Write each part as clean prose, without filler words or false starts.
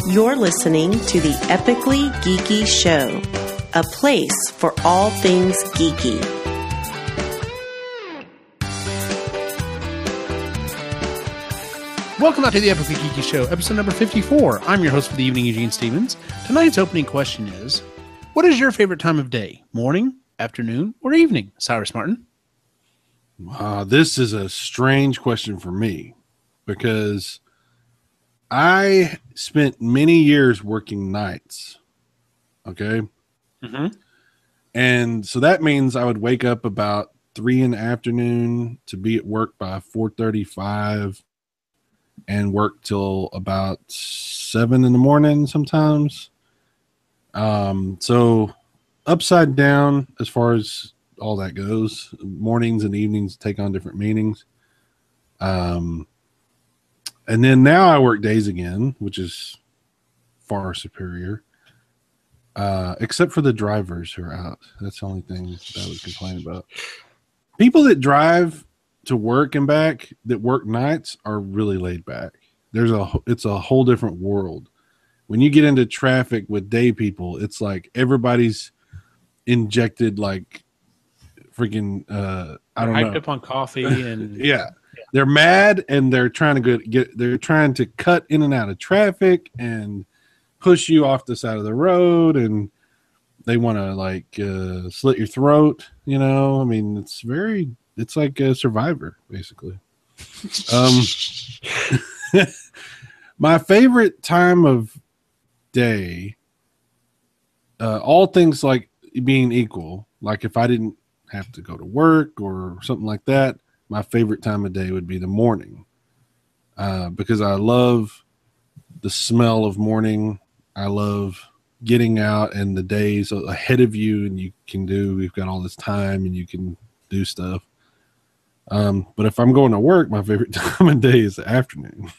You're listening to the Epically Geeky Show, a place for all things geeky. Welcome out to the Epically Geeky Show, episode number 54. I'm your host for the evening, Eugene Stevens. Tonight's opening question is, what is your favorite time of day? Morning, afternoon, or evening? Cyrus Martin? This is a strange question for me because I spent many years working nights. Okay. Mm-hmm. And so that means I would wake up about 3 in the afternoon to be at work by 4:35 and work till about 7 in the morning sometimes. So upside down as far as all that goes. Mornings and evenings take on different meanings. And then now I work days again, which is far superior. Except for the drivers who are out. That's the only thing that I would complain about. People that drive to work and back that work nights are really laid back. It's a whole different world. When you get into traffic with day people, it's like everybody's injected like freaking I don't know, hyped up on coffee and yeah. They're mad and they're trying to they're trying to cut in and out of traffic and push you off the side of the road, and they want to like slit your throat, you know. I mean, it's like a Survivor basically. My favorite time of day, all things like being equal, like if I didn't have to go to work or something like that, my favorite time of day would be the morning, because I love the smell of morning. I love getting out and the days ahead of you, and we've got all this time and you can do stuff. But if I'm going to work, my favorite time of day is the afternoon.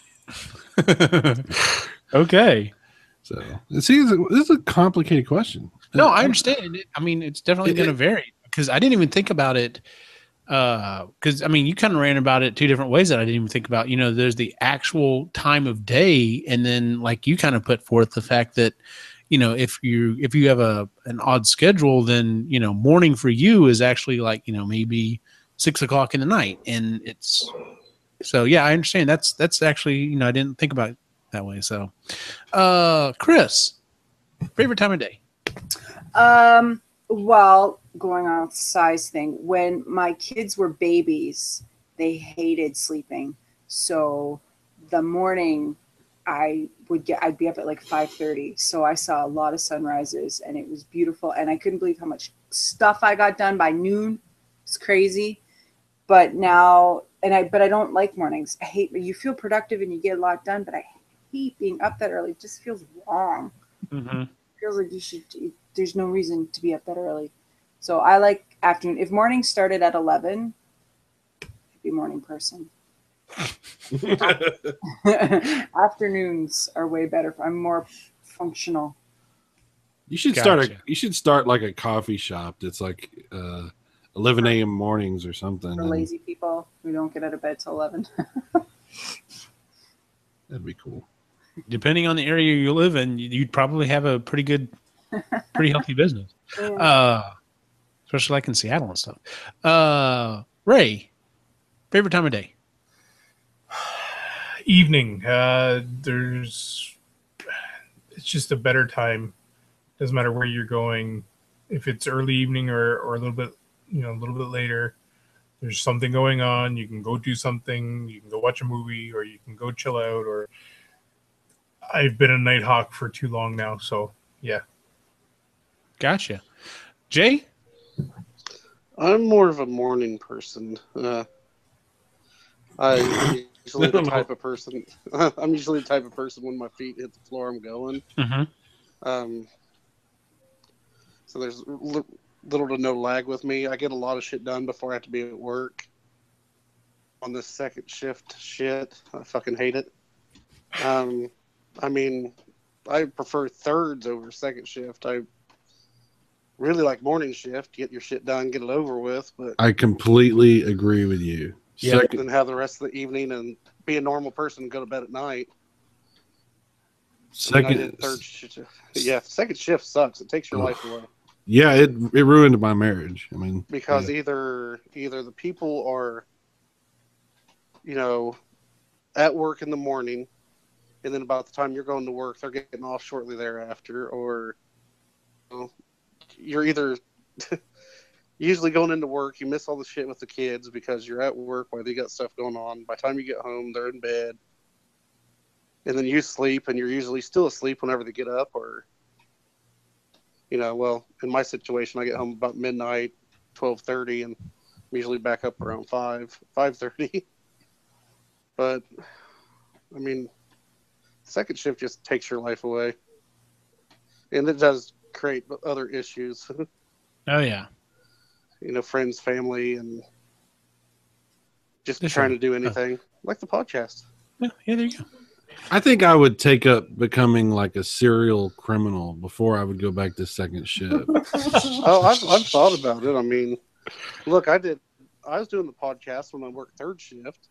Okay. So see, this is a complicated question. No, I understand. I mean, it's definitely going to vary because I didn't even think about it. Because I meyou kind of ran about it two different ways that I didn't even think about. You know, there's the actual time of day, and then like you kind of put forth the fact that, you know, if you have an odd schedule, then you know morning for you is actually like, you know, maybe 6 o'clock in the night, and it's so yeah, I understand. That's actually, you know, I didn't think about it that way. So, Kris, favorite time of day? Well, going on the size thing, when my kids were babies, they hated sleeping. So the morning I'd be up at like 5:30. So I saw a lot of sunrises and it was beautiful. And I couldn't believe how much stuff I got done by noon. It's crazy. But now, but I don't like mornings. You feel productive and you get a lot done, but I hate being up that early. It just feels wrong. Mm-hmm. It feels like there's no reason to be up that early. So I like afternoon. If morning started at 11, I'd be a morning person. Afternoons are way better. I'm more functional. You should start like a coffee shop that's like 11 a.m. mornings or something. For lazy people who don't get out of bed till 11. That'd be cool. Depending on the area you live in, you'd probably have a pretty healthy business. Yeah. Especially like in Seattle and stuff. Ray, favorite time of day? Evening. It's just a better time. Doesn't matter where you're going. If it's early evening or a little bit, a little bit later, there's something going on. You can go do something. You can go watch a movie, or you can go chill out. Or I've been a night hawk for too long now, so yeah. Gotcha. Jay? I'm more of a morning person. I'm usually the type of person. I'm usually the type of person when my feet hit the floor, I'm going. Mm-hmm. So there's little to no lag with me. I get a lot of shit done before I have to be at work. On this second shift shit, I fucking hate it. I prefer thirds over second shift. I really like morning shift. Get your shit done, get it over with. But I completely agree with you. Yeah, and have the rest of the evening and be a normal person and go to bed at night. Second shift sucks. It takes your life away. Yeah, it ruined my marriage. I mean, because either the people are, at work in the morning, and then about the time you're going to work, they're getting off shortly thereafter, or you're either usually going into work, you miss all the shit with the kids because you're at work while they got stuff going on. By the time you get home, they're in bed, and then you sleep, and you're usually still asleep whenever they get up, or well, in my situation, I get home about midnight, 12:30, and I'm usually back up around 5:30. But I mean, second shift just takes your life away, and it does create other issues. Oh yeah, friends, family, and just trying to do anything like the podcast. Yeah, there you go. I think I would take up becoming like a serial criminal before I would go back to second shift. I've thought about it. I mean, look, I was doing the podcast when I worked third shift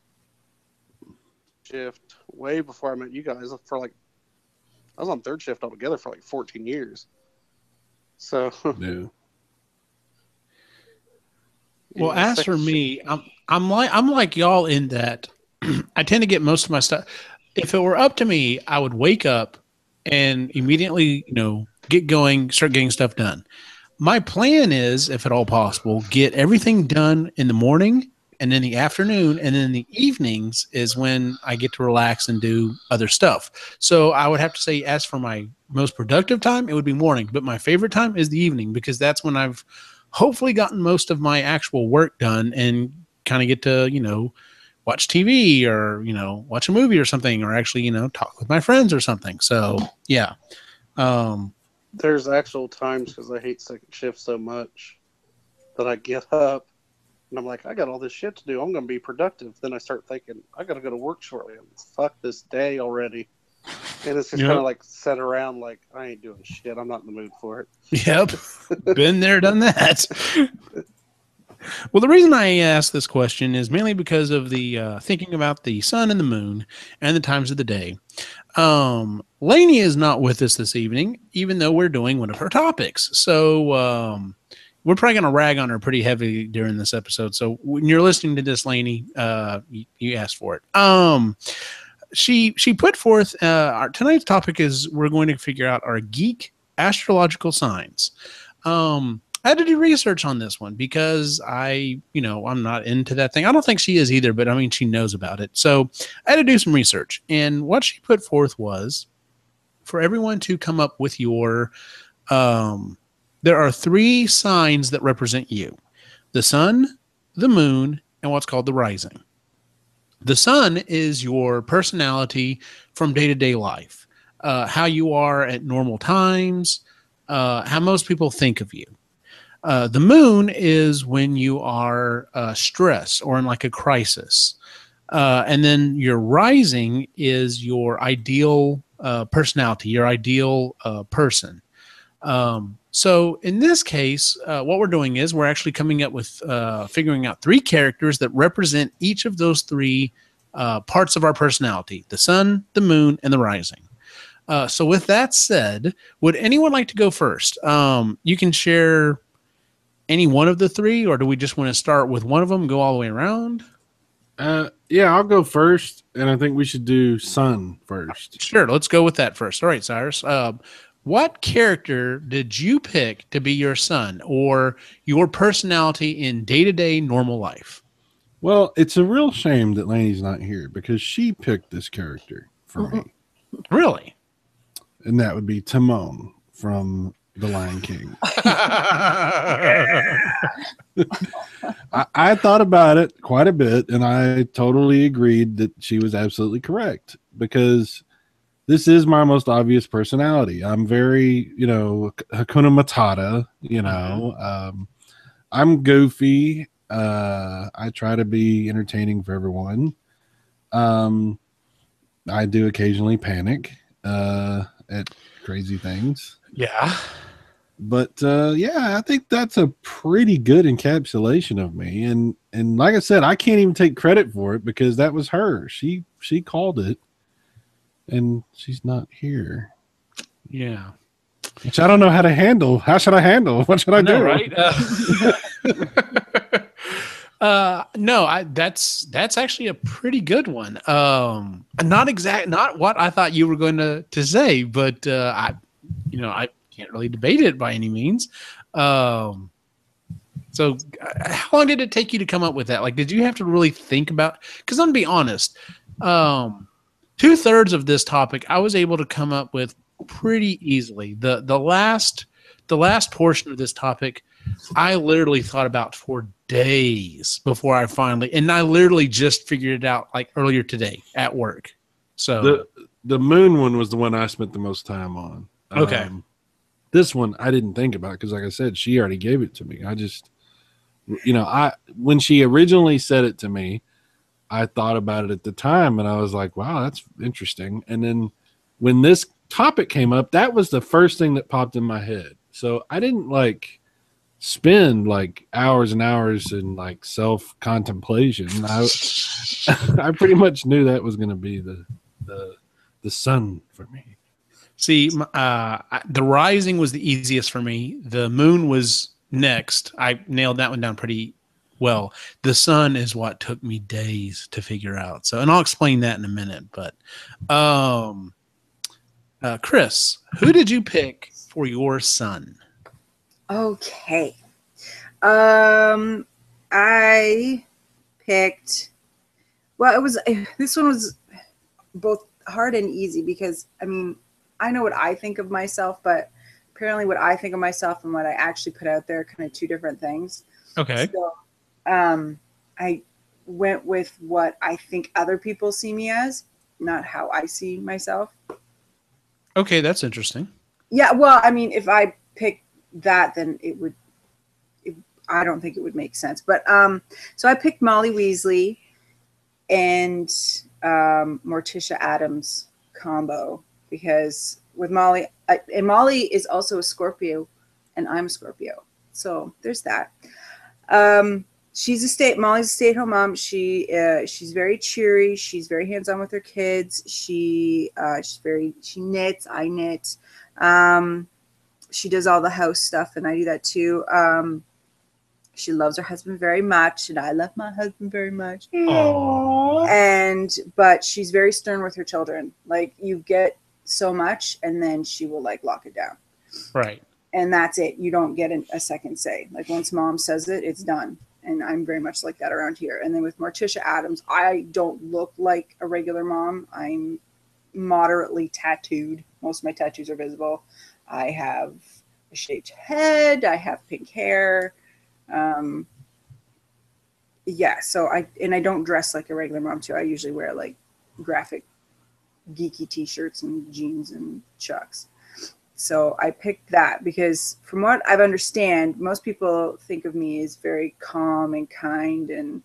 way before I met you guys. I was on third shift altogether for like 14 years. So yeah. Well, as for me, I'm like y'all in that I tend to get most of my stuff. If it were up to me, I would wake up and immediately, get going, start getting stuff done. My plan is, if at all possible, get everything done in the morning and in the afternoon, and then the evenings is when I get to relax and do other stuff. So I would have to say, as for my most productive time, it would be morning, but my favorite time is the evening, because that's when I've hopefully gotten most of my actual work done and kind of get to, watch TV or, watch a movie or something, or actually, talk with my friends or something. So, yeah. There's actual times, because I hate second shift so much, that I get up and I'm like, I got all this shit to do. I'm going to be productive. Then I start thinking, I got to go to work shortly. Fuck this day already. And it's just kind of like set around like, I ain't doing shit. I'm not in the mood for it. Yep. Been there, done that. Well, the reason I asked this question is mainly because of the thinking about the sun and the moon and the times of the day. Lanie is not with us this evening, even though we're doing one of her topics. So we're probably going to rag on her pretty heavy during this episode. So when you're listening to this, Lanie, you asked for it. She put forth our tonight's topic is we're going to figure out our geek astrological signs. I had to do research on this one because I'm not into that thing. I don't think she is either, but I mean, she knows about it. So I had to do some research. And what she put forth was for everyone to come up with your, there are 3 signs that represent you: the sun, the moon, and what's called the rising. The sun is your personality from day-to-day life, how you are at normal times, how most people think of you. The moon is when you are stressed or in like a crisis. And then your rising is your ideal personality, your ideal person. So in this case, what we're doing is we're actually coming up with figuring out 3 characters that represent each of those 3 parts of our personality: the sun, the moon, and the rising. So with that said, would anyone like to go first? You can share any one of the 3, or do we just want to start with one of them and go all the way around? Yeah, I'll go first, and I think we should do sun first. Sure, let's go with that first. All right, Cyrus. What character did you pick to be your sun or your personality in day-to-day normal life? Well, it's a real shame that Lanie's not here because she picked this character for me. Really? And that would be Timon from The Lion King. I thought about it quite a bit, and I totally agreed that she was absolutely correct because this is my most obvious personality. I'm very, Hakuna Matata, I'm goofy. I try to be entertaining for everyone. I do occasionally panic at crazy things. Yeah. But I think that's a pretty good encapsulation of me. And like I said, I can't even take credit for it because that was her. She called it, and she's not here. Yeah. Which I don't know how to handle. How should I handle? What should I do? Right? No, that's actually a pretty good one. Not what I thought you were going to say, but I can't really debate it by any means. So how long did it take you to come up with that? Like, did you have to really think about? Because I'm gonna be honest, 2/3 of this topic I was able to come up with pretty easily. The last portion of this topic, I literally thought about for days before I literally just figured it out like earlier today at work. So the moon one was the one I spent the most time on. Okay. This one I didn't think about because, like I said, she already gave it to me. I just, when she originally said it to me, I thought about it at the time and I was like, wow, that's interesting. And then when this topic came up, that was the first thing that popped in my head. So I didn't spend hours and hours in self contemplation. I pretty much knew that was going to be the sun for me. See, the rising was the easiest for me. The moon was next. I nailed that one down pretty well. The sun is what took me days to figure out. So, and I'll explain that in a minute. But, Kris, who did you pick for your sun? Okay. I picked. Well, this one was both hard and easy because I know what I think of myself, but apparently what I think of myself and what I actually put out there are kind of two different things. Okay. So, I went with what I think other people see me as, not how I see myself. Okay, that's interesting. Yeah, well, if I pick that, then I don't think it would make sense. But so I picked Molly Weasley and Morticia Addams combo. Because with Molly, and Molly is also a Scorpio, and I'm a Scorpio, so there's that. Molly's a stay-at-home mom. She's very cheery. She's very hands-on with her kids. She knits. I knit. She does all the house stuff, and I do that too. She loves her husband very much, and I love my husband very much. Aww. But she's very stern with her children. You get so much, and then she will lock it down. Right. And that's it. You don't get a second say. Once mom says it, it's done. And I'm very much like that around here. And then with Morticia Addams, I don't look like a regular mom. I'm moderately tattooed. Most of my tattoos are visible. I have a shaved head. I have pink hair. Yeah. So I don't dress like a regular mom too. I usually wear graphic geeky t-shirts and jeans and chucks. So I picked that because from what I've understand, most people think of me as very calm and kind and,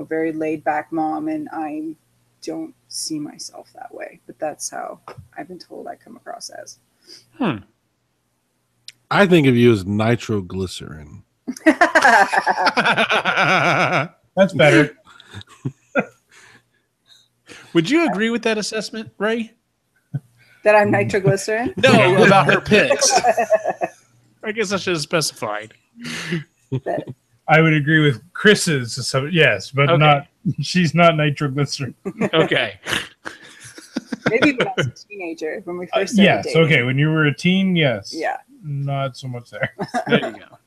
very laid back mom. And I don't see myself that way, but that's how I've been told I come across as. I think of you as nitroglycerin. That's better. Would you agree with that assessment, Ray? That I'm nitroglycerin? No, about her picks. I guess I should have specified. I would agree with Chris's, yes, but okay. She's not nitroglycerin. Okay. Maybe when I was a teenager, when we first started yes, dating. Okay, when you were a teen, yes. Yeah. Not so much there. There you go.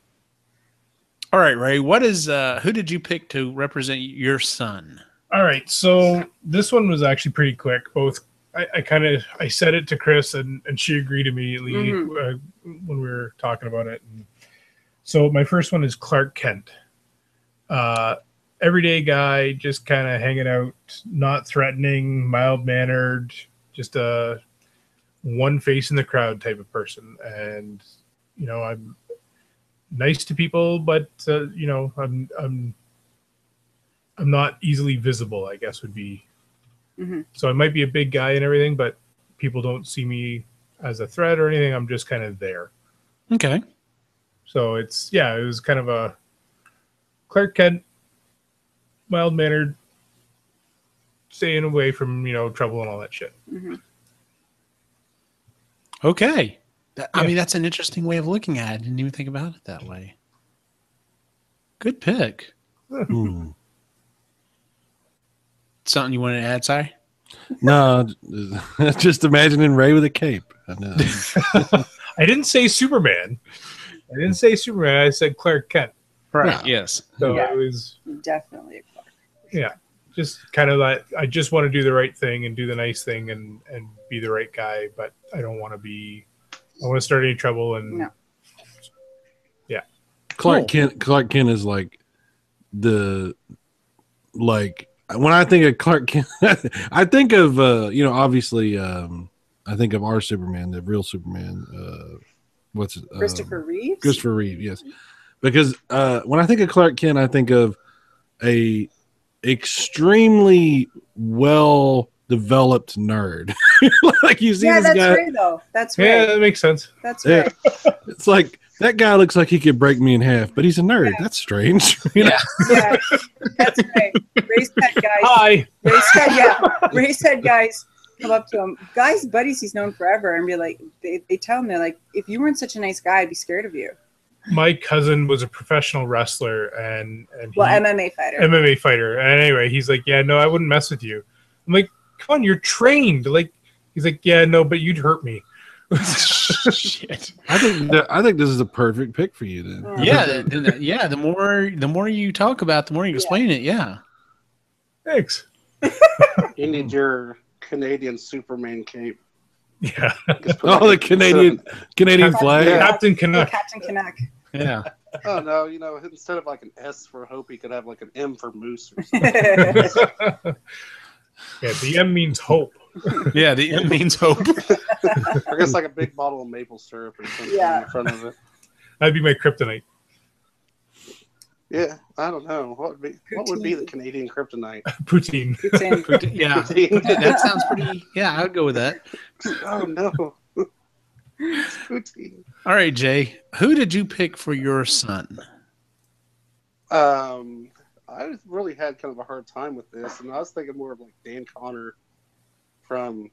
All right, Ray, who did you pick to represent your son? All right, so this one was actually pretty quick. I said it to Kris, and she agreed immediately when we were talking about it. And so my first one is Clark Kent. Everyday guy, just kind of hanging out, not threatening, mild-mannered, just a one face in the crowd type of person. And, I'm nice to people, but, I'm not easily visible, I guess would be. So I might be a big guy and everything, but people don't see me as a threat or anything. I'm just kind of there. Okay. So it was kind of a Clark Kent, mild-mannered, staying away from, trouble and all that shit. Okay. I Yeah. mean, that's an interesting way of looking at it. I didn't even think about it that way. Good pick. Hmm. Something you wanted to add, Si? No, just imagining Ray with a cape. I know. I didn't say Superman. I said Clark Kent. Right. Yeah. Yes. So Yeah. it was, Definitely a Clark. yeah, just kind of like, I just want to do the right thing and do the nice thing and be the right guy, but I don't want to start any trouble. And No. Clark Kent is like when I think of Clark Kent, I think of obviously I think of our Superman, the real Superman. What's it? Christopher Reeves? Christopher Reeve, yes. Because when I think of Clark Kent, I think of a extremely well developed nerd. Like you see Yeah, this that's guy. right, though. That's yeah, right. that makes sense. That's Yeah. right. It's like that guy looks like he could break me in half, but he's a nerd. Yeah. That's strange. You know? Yeah, that's right. Race head guys. Hi. Race head guys come up to him. Guys, buddies he's known forever, and be like, they tell him, they're like, if you weren't such a nice guy, I'd be scared of you. My cousin was a professional wrestler and MMA fighter. MMA fighter. And anyway, he's like, yeah, no, I wouldn't mess with you. I'm like, come on, you're trained. Like, he's like, yeah, no, but you'd hurt me. Shit. I think this is a perfect pick for you then. Yeah. The more you talk about, the more you explain it. Yeah. Thanks. You need your Canadian Superman cape. Yeah. Oh, the Canadian flag. Yeah. Captain Canuck. Captain Canuck. Yeah. Oh no, instead of like an S for hope, he could have like an M for moose or something. Yeah, the M means hope. Yeah. The M means hope. I guess like a big bottle of maple syrup or something in front of it. That'd be my kryptonite. Yeah, I don't know. What would be the Canadian kryptonite? Poutine. Yeah. That sounds pretty. Yeah, I would go with that. Oh no. Poutine. All right, Jay. Who did you pick for your son? I really had kind of a hard time with this, and I was thinking more of like Dan Connor from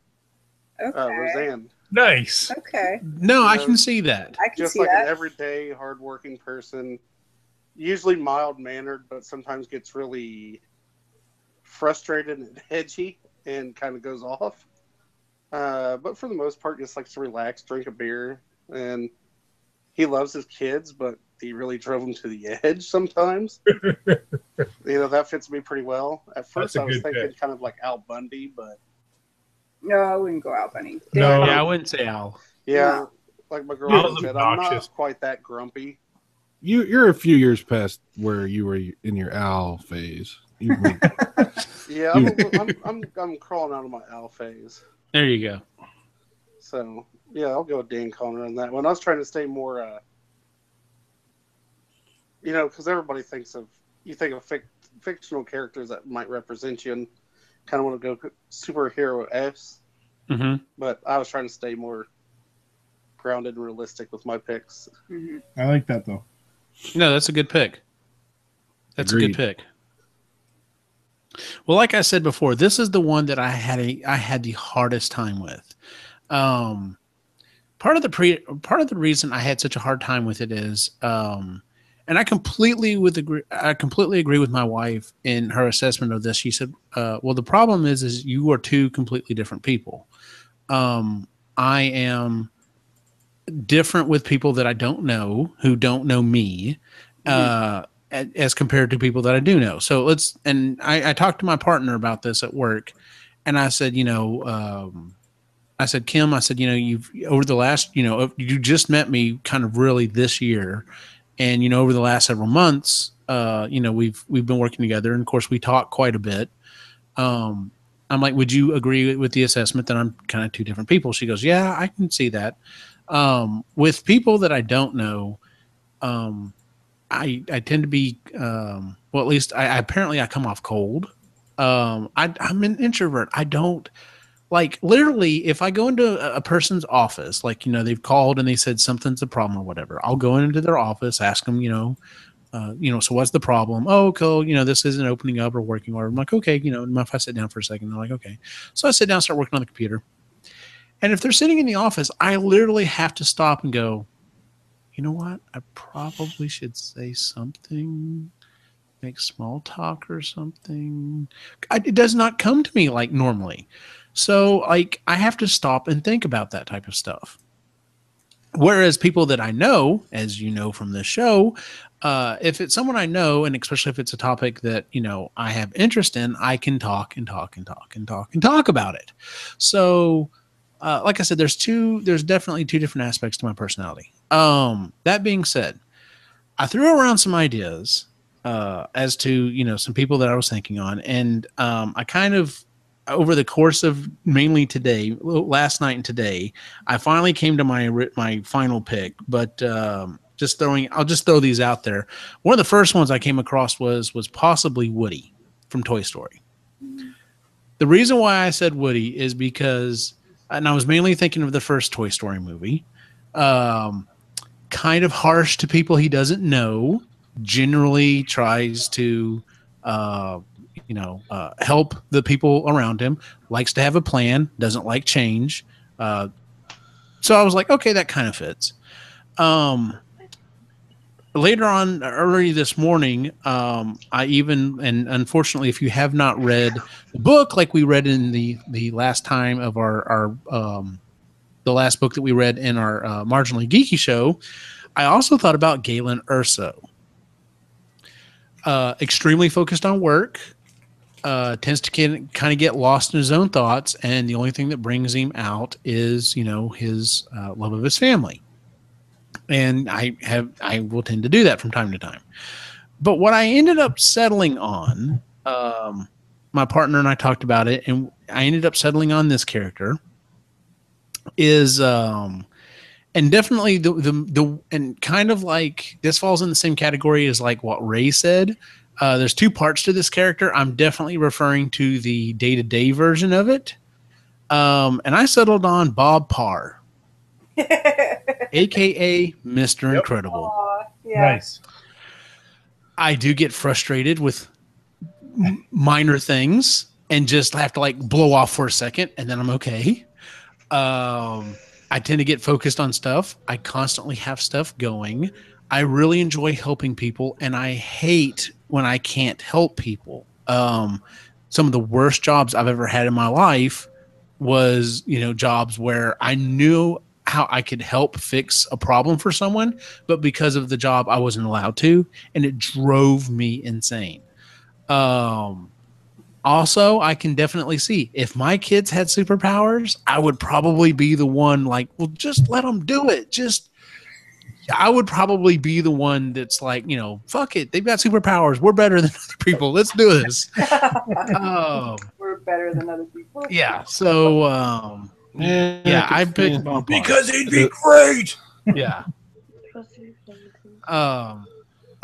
Roseanne. Nice. Okay. No, I can see that. I can Just see like that. an everyday, hardworking person, usually mild-mannered, but sometimes gets really frustrated and edgy and kind of goes off. But for the most part, just likes to relax, drink a beer, and he loves his kids, but he really drove them to the edge sometimes. That fits me pretty well. At first, I was thinking kind of like Al Bundy, but No, I wouldn't go out, Bunny. No. Yeah, I wouldn't say Al. yeah, like my girlfriend said, I'm not quite that grumpy. You're a few years past where you were in your Al phase. Yeah, I'm crawling out of my Al phase. There you go. So yeah, I'll go with Dan Connor on that one. I was trying to stay more, because everybody think of fictional characters that might represent you, and kind of want to go superhero-esque. Mm-hmm. But I was trying to stay more grounded and realistic with my picks. Mm-hmm. I like that though. No, that's a good pick. That's Agreed. a good pick. Well, like I said before, this is the one that I had the hardest time with. Part of the reason I had such a hard time with it is, and I completely agree with my wife in her assessment of this. She said, "Well, the problem is you are two completely different people. I am different with people that I don't know who don't know me." As compared to people that I do know. So I talked to my partner about this at work, and I said, I said, Kim, you've over the last, you just met me kind of really this year. And, over the last several months, we've been working together, and of course we talk quite a bit. I'm like, would you agree with the assessment that I'm kind of two different people? She goes, yeah, I can see that. With people that I don't know, I tend to be, well, at least I apparently I come off cold. I'm an introvert. I don't like literally if I go into a person's office, like, they've called and they said something's a problem or whatever. I'll go into their office, ask them, so what's the problem? Oh, cool. This isn't opening up or working. Or I'm like, okay, if I sit down for a second, they're like, okay. So I sit down, start working on the computer. And if they're sitting in the office, I literally have to stop and go, you know what? I probably should say something, make small talk or something. It does not come to me like normally. So like I have to stop and think about that type of stuff. Whereas people that I know, as you know from this show, if it's someone I know, and especially if it's a topic that, you know, I have interest in, I can talk and talk and talk and talk and talk about it. So like I said, there's definitely two different aspects to my personality. That being said, I threw around some ideas as to, you know, some people that I was thinking on. And I kind of, over the course of mainly today, last night and today, I finally came to my final pick. But I'll just throw these out there. One of the first ones I came across was possibly Woody from Toy Story. The reason why I said Woody is because, and I was mainly thinking of the first Toy Story movie, kind of harsh to people he doesn't know, generally tries to, help the people around him, likes to have a plan, doesn't like change. So I was like, okay, that kind of fits. Later on, early this morning, and unfortunately, if you have not read the book, like we read in the last time of our the last book that we read in our Marginally Geeky show, I also thought about Galen Erso. Extremely focused on work, tends to kind of get lost in his own thoughts, and the only thing that brings him out is, you know, his love of his family. And I will tend to do that from time to time. But what I ended up settling on, my partner and I talked about it, and I ended up settling on this character is, and definitely the and kind of like this falls in the same category as like what Ray said. There's two parts to this character. I'm definitely referring to the day-to-day version of it. And I settled on Bob Parr, aka Mr. Incredible. Yeah. Nice. I do get frustrated with minor things and just have to like blow off for a second, and then I'm okay. I tend to get focused on stuff. I constantly have stuff going. I really enjoy helping people, and I hate when I can't help people. Some of the worst jobs I've ever had in my life was, you know, jobs where I knew how I could help fix a problem for someone, but because of the job, I wasn't allowed to, and it drove me insane. Also, I can definitely see if my kids had superpowers, I would probably be the one like, well, just let them do it. I would probably be the one that's like, you know, fuck it. They've got superpowers. We're better than other people. Let's do this. We're better than other people. Yeah. So, I picked Bob because he'd be great. Yeah.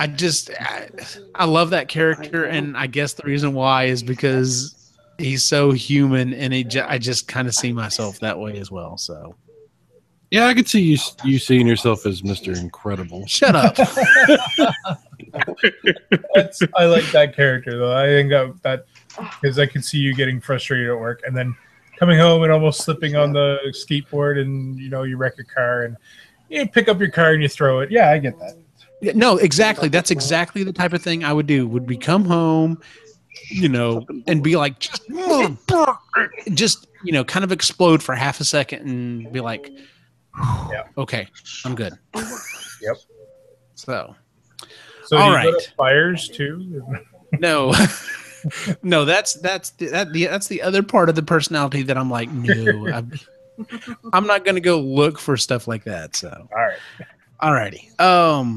I love that character, and I guess the reason why is because he's so human, and I just kind of see myself that way as well. So, yeah, I could see you seeing yourself as Mr. Incredible. Shut up. I like that character though. I think that because I can see you getting frustrated at work, and then coming home and almost slipping on the skateboard, and you know you wreck a car, and you pick up your car and you throw it. Yeah, I get that. Yeah, no, exactly. That's exactly the type of thing I would do. Would be come home, you know, and be like, just you know, kind of explode for half a second and be like, okay, I'm good. Yep. So all right. Fires too. No, no, that's the other part of the personality that I'm like, no, I'm not going to go look for stuff like that. So all right. Alrighty.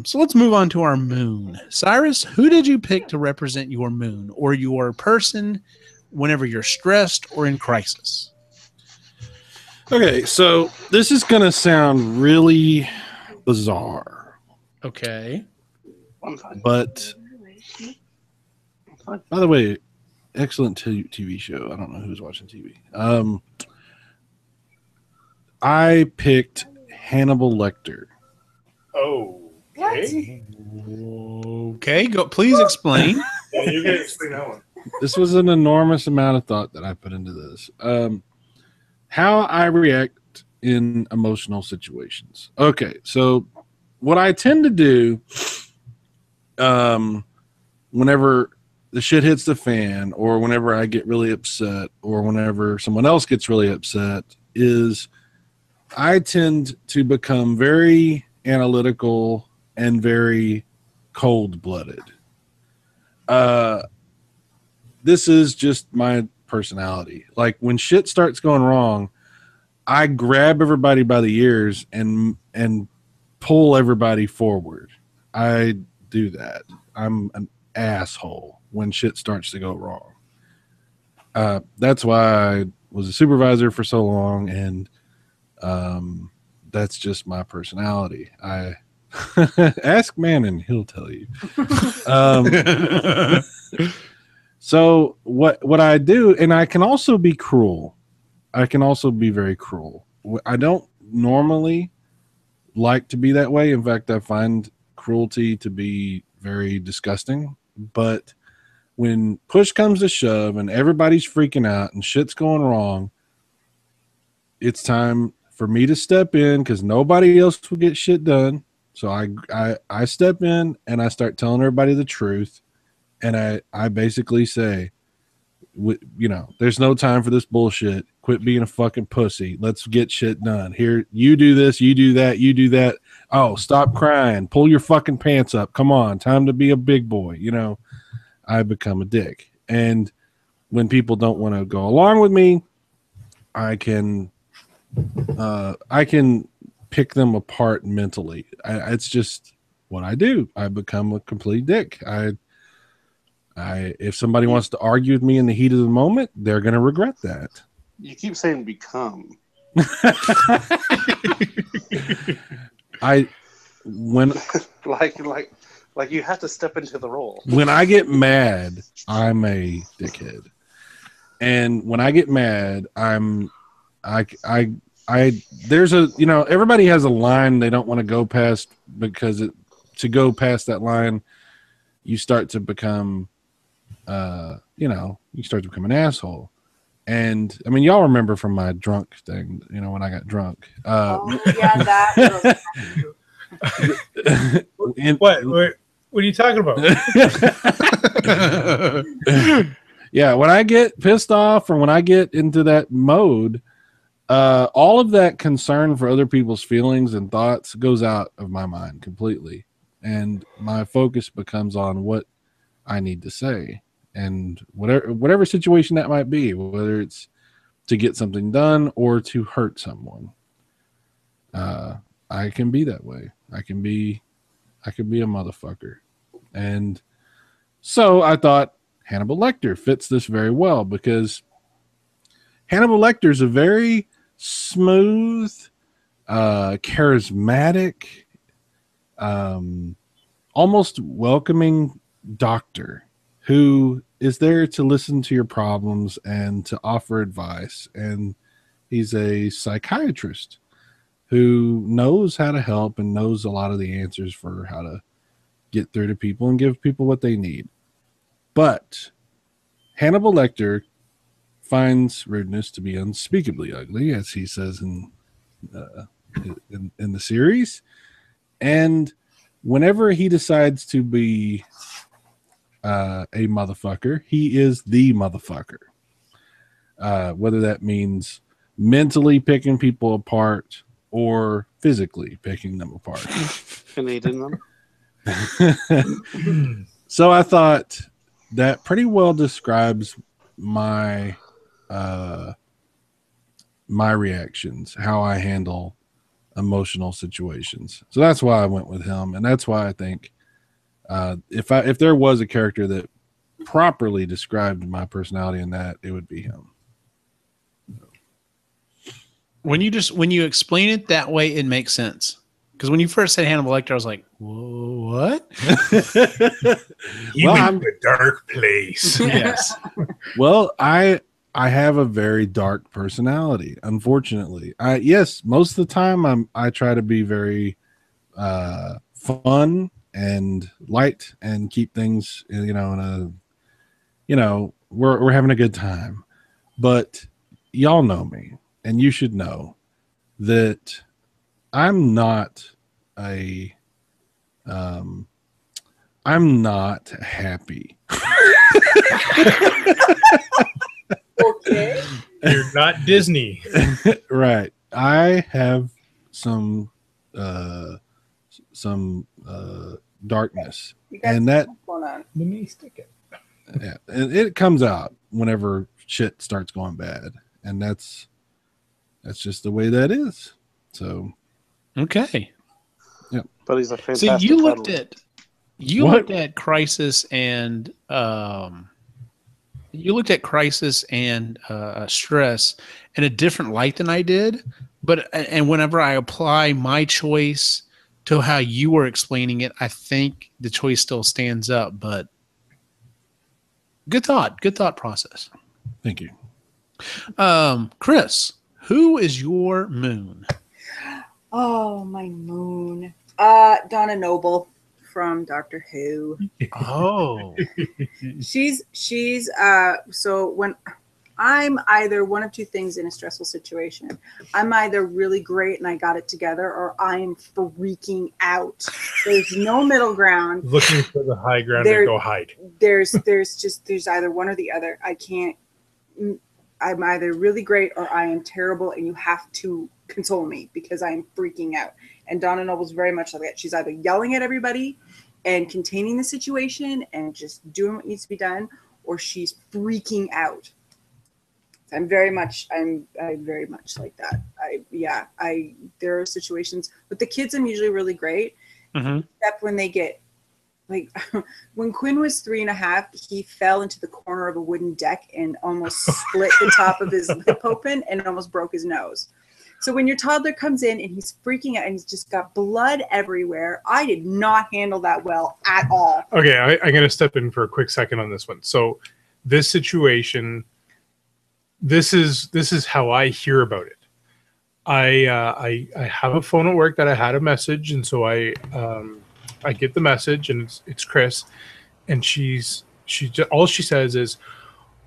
So let's move on to our moon. Cyrus, who did you pick to represent your moon or your person whenever you're stressed or in crisis? Okay, so this is going to sound really bizarre. Okay. But, by the way, excellent TV show. I don't know who's watching TV. I picked Hannibal Lecter. Oh, okay. Okay, go. Please explain. Yeah, you can explain that one. This was an enormous amount of thought that I put into this. How I react in emotional situations. Okay, so what I tend to do whenever the shit hits the fan, or whenever I get really upset, or whenever someone else gets really upset, is I tend to become very analytical and very cold-blooded. This is just my personality. Like, when shit starts going wrong, I grab everybody by the ears and pull everybody forward. I do that. I'm an asshole when shit starts to go wrong. That's why I was a supervisor for so long, and that's just my personality. I ask Mannon, he'll tell you. So what I do, and I can also be cruel. I can also be very cruel. I don't normally like to be that way. In fact, I find cruelty to be very disgusting. But when push comes to shove and everybody's freaking out and shit's going wrong, it's time for me to step in, because nobody else will get shit done. So I step in and I start telling everybody the truth. And I basically say, you know, there's no time for this bullshit. Quit being a fucking pussy. Let's get shit done. Here, you do this, you do that, you do that. Oh, stop crying. Pull your fucking pants up. Come on, time to be a big boy. You know, I become a dick. And when people don't want to go along with me, I can pick them apart mentally. It's just what I do. I become a complete dick. If somebody wants to argue with me in the heat of the moment, they're going to regret that. You keep saying become. When like you have to step into the role. When I get mad, I'm a dickhead. And when I get mad, there's a, you know, everybody has a line they don't want to go past, because to go past that line, you start to become you start to become an asshole. And I mean, y'all remember from my drunk thing, you know, when I got drunk. That. What are you talking about? Yeah, when I get pissed off, or when I get into that mode, all of that concern for other people's feelings and thoughts goes out of my mind completely. And my focus becomes on what I need to say. And whatever situation that might be, whether it's to get something done or to hurt someone, I can be that way. I can be a motherfucker. And so I thought Hannibal Lecter fits this very well, because Hannibal Lecter is a very smooth, charismatic, almost welcoming doctor who is there to listen to your problems and to offer advice. And he's a psychiatrist who knows how to help and knows a lot of the answers for how to get through to people and give people what they need. But Hannibal Lecter finds rudeness to be unspeakably ugly, as he says in the series. And whenever he decides to be a motherfucker, he is the motherfucker. Whether that means mentally picking people apart or physically picking them apart. And eating them. So I thought that pretty well describes my reactions, how I handle emotional situations. So that's why I went with him, and that's why I think if there was a character that properly described my personality in that, it would be him. When you explain it that way, it makes sense. Because when you first said Hannibal Lecter, I was like, what? You went to a dark place. Yes. Well, I have a very dark personality, unfortunately. Yes, most of the time I try to be very fun and light and keep things, we're having a good time. But y'all know me, and you should know that I'm not a I'm not happy. Okay. You're not Disney. Right. I have some darkness, You got and that something going on. Let me stick it. yeah, and it comes out whenever shit starts going bad, and that's just the way that is. So Okay. But he's a See, fantastic. you looked cuddler. at you What? looked at crisis and stress in a different light than I did. But and whenever I apply my choice to how you were explaining it, I think the choice still stands up. But good thought process. Thank you. Kris, who is your moon? Oh, my moon. Donna Noble from Doctor Who. Oh, She's so when I'm either one of two things in a stressful situation. I'm either really great and I got it together, or I'm freaking out. There's no middle ground. Looking for the high ground and go hide. There's either one or the other. I can't. I'm either really great or I am terrible, and you have to console me because I'm freaking out. And Donna Noble's very much like that. She's either yelling at everybody and containing the situation and just doing what needs to be done, or she's freaking out. I'm very much like that. There are situations with the kids. I'm usually really great, except when they get like when Quinn was 3.5, he fell into the corner of a wooden deck and almost split the top of his lip open and almost broke his nose. So when your toddler comes in and he's freaking out and he's just got blood everywhere, I did not handle that well at all. Okay, I'm going to step in for a quick second on this one. So this situation, this is how I hear about it. I have a phone at work that I had a message, and so I get the message, and it's Kris, and all she says is,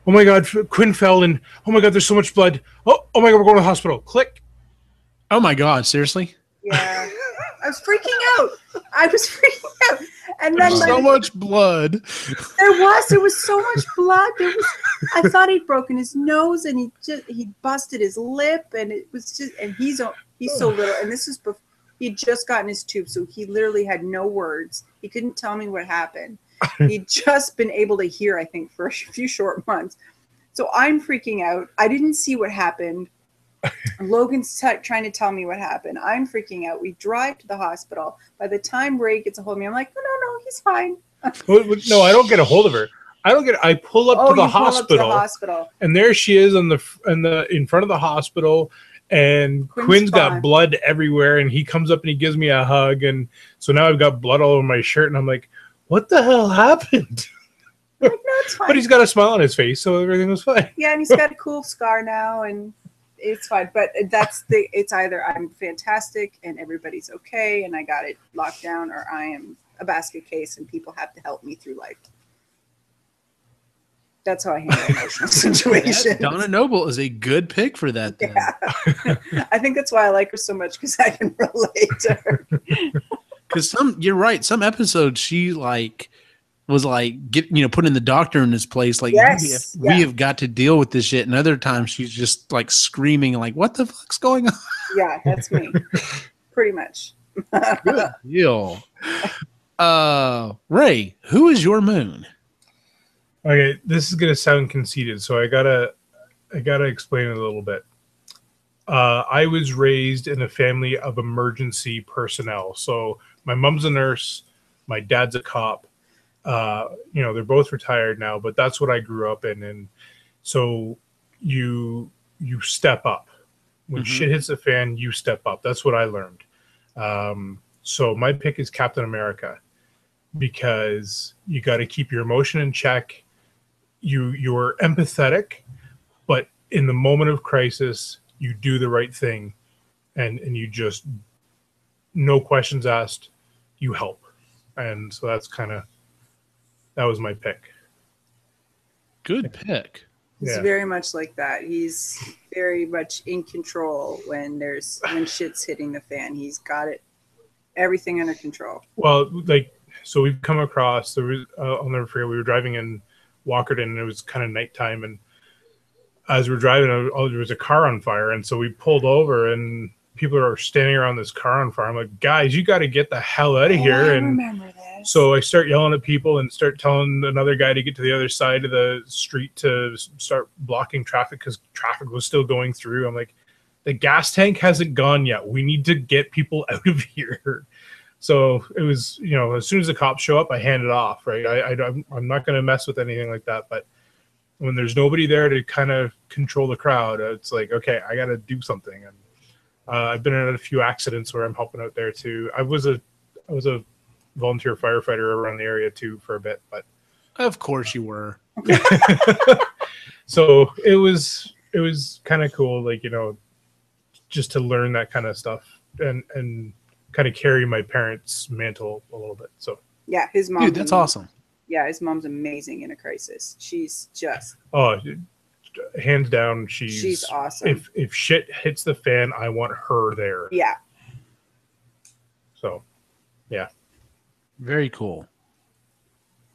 "Oh my God, Quinn fell, and oh my God, there's so much blood. Oh my God, we're going to the hospital." Click. oh my God! Seriously? Yeah, I was freaking out. And then So much blood. There was so much blood. I thought he'd broken his nose and he busted his lip, and it was just, and he's so little, and this is before he'd just gotten his tube, so he literally had no words. He couldn't tell me what happened. He'd just been able to hear, I think, for a few short months. So I'm freaking out. I didn't see what happened. Logan's trying to tell me what happened. I'm freaking out. We drive to the hospital. By the time Ray gets a hold of me, I'm like, no, he's fine. No, I don't get a hold of her. I pull up to the hospital, and there she is in front of the hospital, and Quinn's got blood everywhere, and he comes up and he gives me a hug, and so now I've got blood all over my shirt, and I'm like, what the hell happened? Like, no, it's fine. But he's got a smile on his face, so everything was fine. Yeah, and he's got a cool scar now, and it's fine. But it's either I'm fantastic and everybody's okay and I got it locked down, or I am a basket case and people have to help me through life. That's how I handle emotional situations. Donna Noble is a good pick for that. Then. Yeah. I think that's why I like her so much, because I can relate to her. Because you're right. Some episodes she was putting the doctor in his place. Like, yes, we have got to deal with this shit. And other times she's just like screaming, like, what the fuck's going on? Yeah, that's me. Pretty much. Good deal. Ray, who is your moon? Okay, this is gonna sound conceited, so I gotta explain it a little bit. I was raised in a family of emergency personnel. So my mom's a nurse, my dad's a cop. They're both retired now, but that's what I grew up in. And so you step up when shit hits the fan, you step up. That's what I learned. So my pick is Captain America, because you got to keep your emotion in check. You're empathetic, but in the moment of crisis, you do the right thing, and you just, no questions asked, you help. And so that was my pick. Good pick. He's very much like that. He's very much in control when shit's hitting the fan. He's got everything under control. Well, like, so we've come across, there was, I'll never forget, we were driving in Walkerton and it was kind of nighttime, and as we were driving, there was a car on fire, and so we pulled over and people are standing around this car on fire. I'm like, guys, you got to get the hell out of here. I and remember this. So I start yelling at people and start telling another guy to get to the other side of the street to start blocking traffic because traffic was still going through. I'm like, the gas tank hasn't gone yet. We need to get people out of here. So it was, as soon as the cops show up, I hand it off, right? I'm not going to mess with anything like that. But when there's nobody there to kind of control the crowd, it's like, okay, I got to do something. And I've been in a few accidents where I'm helping out there too. I was a volunteer firefighter around the area too for a bit, but of course you were. So it was kind of cool, like, just to learn that kind of stuff and kind of carry my parents' mantle a little bit. So yeah, his mom. Dude, that's awesome. Yeah, his mom's amazing in a crisis. She's just hands down, she's awesome. If shit hits the fan, I want her there. Yeah. So, yeah. Very cool.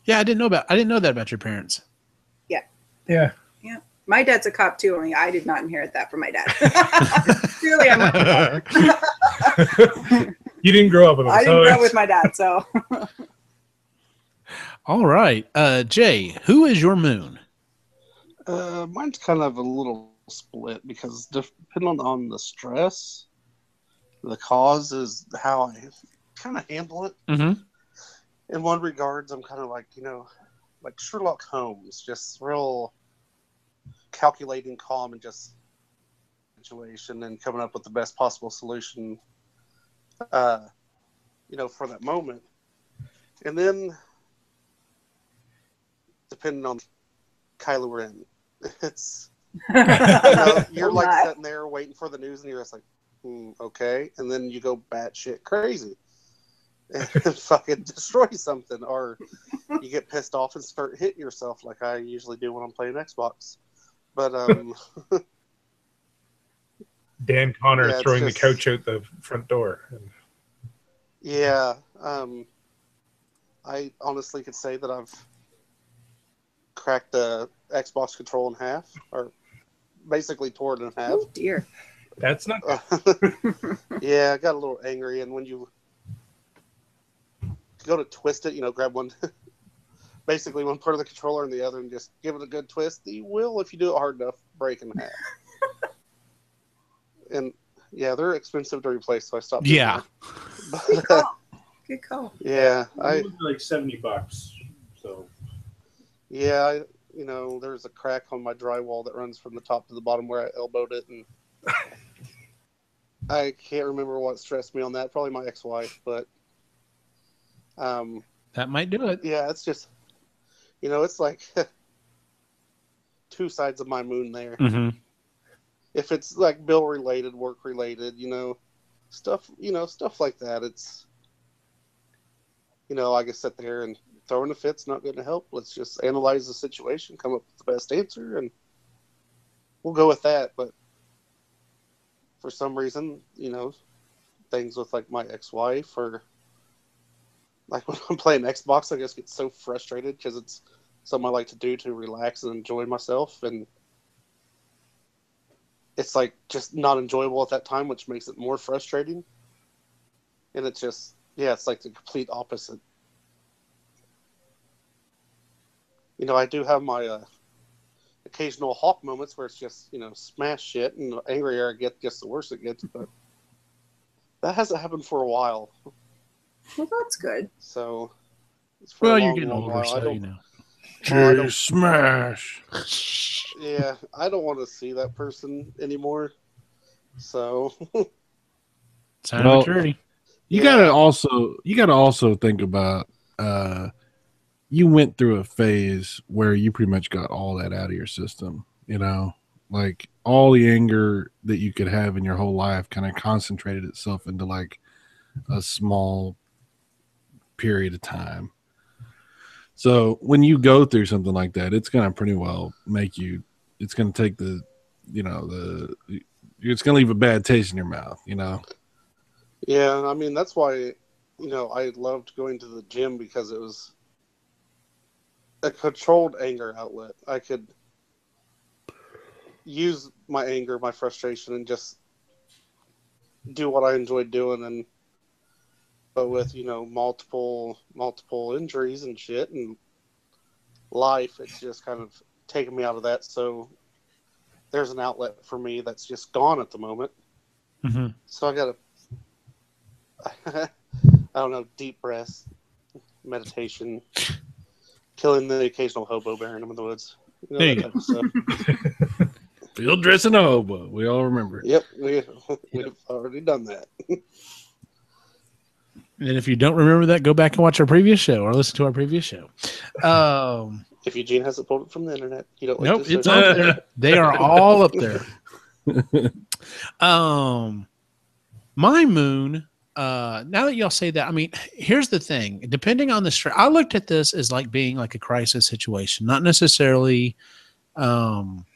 Yeah, I didn't know that about your parents. Yeah. Yeah. Yeah. My dad's a cop too, only I did not inherit that from my dad. Clearly, I'm not. You didn't grow up with him. I didn't grow up with my dad, so. All right. Jay, who is your moon? Mine's kind of a little split because depending on the stress, the cause is how I kind of handle it. Mm-hmm. In one regards, I'm kind of like, like Sherlock Holmes, just real calculating, calm, and just situation and coming up with the best possible solution, for that moment. And then, depending on Kylo Ren, it's, you're like sitting there waiting for the news and you're just like, okay. And then you go batshit crazy and fucking destroy something, or you get pissed off and start hitting yourself like I usually do when I'm playing Xbox. But Dan Connor throwing the couch out the front door. Yeah, I honestly could say that I've cracked the Xbox control in half, or basically tore it in half. Oh dear, that's not. Yeah, I got a little angry, and when you go to twist it, grab one, basically one part of the controller and the other, and just give it a good twist. You will, if you do it hard enough, break in half. And yeah, they're expensive to replace, so I stopped. Yeah. Good call. Good call. Yeah, it was like $70. So. Yeah, there's a crack on my drywall that runs from the top to the bottom where I elbowed it, and I can't remember what stressed me on that. Probably my ex-wife, but that might do it. Yeah, it's just, it's like two sides of my moon there. Mm-hmm. If it's like bill related, work related, stuff like that. It's, I can sit there and throwing a fit's not going to help. Let's just analyze the situation, come up with the best answer, and we'll go with that. But for some reason, things with like my ex-wife, or like when I'm playing Xbox, I just get so frustrated because it's something I like to do to relax and enjoy myself, and it's like just not enjoyable at that time, which makes it more frustrating. And it's just, it's like the complete opposite. I do have my occasional hawk moments where it's just, smash shit, and the angrier I get, just the worse it gets. But that hasn't happened for a while. Well, that's good. So, you're getting older, so smash. Yeah, I don't want to see that person anymore. So, sign of maturity. You gotta also think about you went through a phase where you pretty much got all that out of your system, like all the anger that you could have in your whole life kind of concentrated itself into like a small period of time. So when you go through something like that, it's going to pretty well make you it's going to take it's going to leave a bad taste in your mouth, Yeah, I mean, that's why, I loved going to the gym, because it was a controlled anger outlet. I could use my anger, my frustration, and just do what I enjoyed doing. But with, multiple injuries and shit and life, it's just kind of taken me out of that. So there's an outlet for me that's just gone at the moment. Mm-hmm. So I got to, I don't know, deep breaths, meditation, killing the occasional hobo bearing them in the woods. There you that type of stuff. Field dressing a hobo. We all remember. Yep, we've already done that. And if you don't remember that, go back and watch our previous show or listen to our previous show. If Eugene hasn't pulled it from the internet, you don't. Nope, it's up there. They are all up there. My moon. Now that y'all say that, I mean, here's the thing. Depending on the I looked at this as like being like a crisis situation, not necessarily kind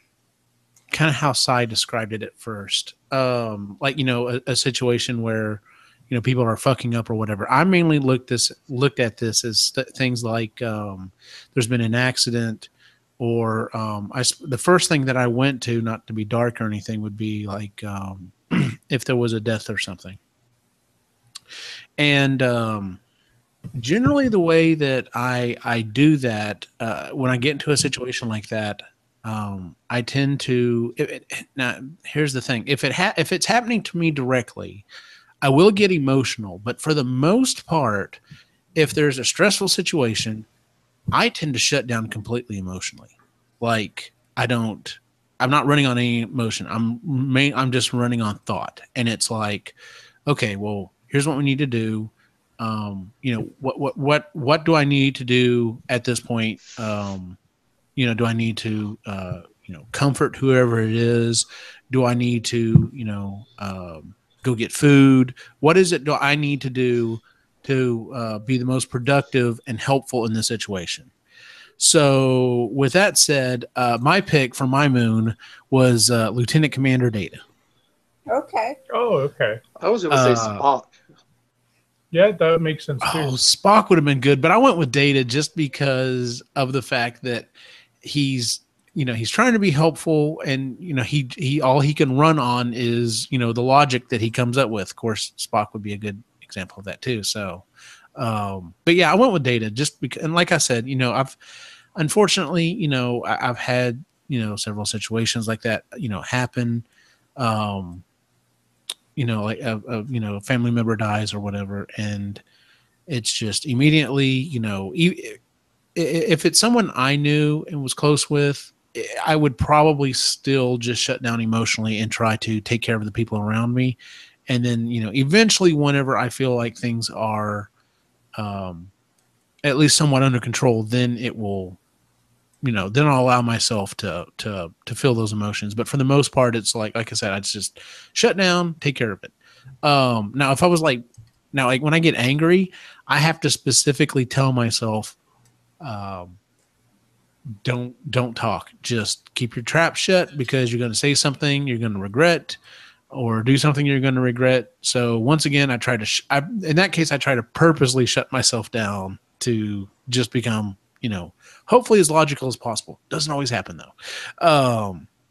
of how Cy described it at first. Like, a situation where, people are fucking up or whatever. I mainly looked at this as things like there's been an accident, or the first thing that I went to, not to be dark or anything, would be like if there was a death or something. And generally the way that I do that, when I get into a situation like that, I tend to, now here's the thing. If it's happening to me directly, I will get emotional, but for the most part, if there's a stressful situation, I tend to shut down completely emotionally. Like I'm not running on any emotion. I'm just running on thought. And it's like, okay, well, here's what we need to do. What do I need to do at this point? Do I need to, comfort whoever it is? Do I need to, go get food? What is it do I need to do to be the most productive and helpful in this situation? So with that said, my pick for my moon was Lieutenant Commander Data. Okay. Oh, okay. I was going to say Spock. Yeah, that makes sense too. Oh, Spock would have been good, but I went with Data just because of the fact that he's trying to be helpful, and he all he can run on is the logic that he comes up with. Of course, Spock would be a good example of that too. So, but yeah, I went with Data just because, and like I said, I've unfortunately, I've had several situations like that happen. Like a family member dies or whatever, and it's just immediately, if it's someone I knew and was close with, I would probably still just shut down emotionally and try to take care of the people around me. And then, eventually whenever I feel like things are at least somewhat under control, then it will, then I'll allow myself to feel those emotions. But for the most part, it's like I said, I just shut down, take care of it. Now, if I was like when I get angry, I have to specifically tell myself, don't talk. Just keep your trap shut, because you're going to say something you're going to regret, or do something you're going to regret. So once again, I try to, in that case, I try to purposely shut myself down to just become, hopefully as logical as possible. Doesn't always happen though.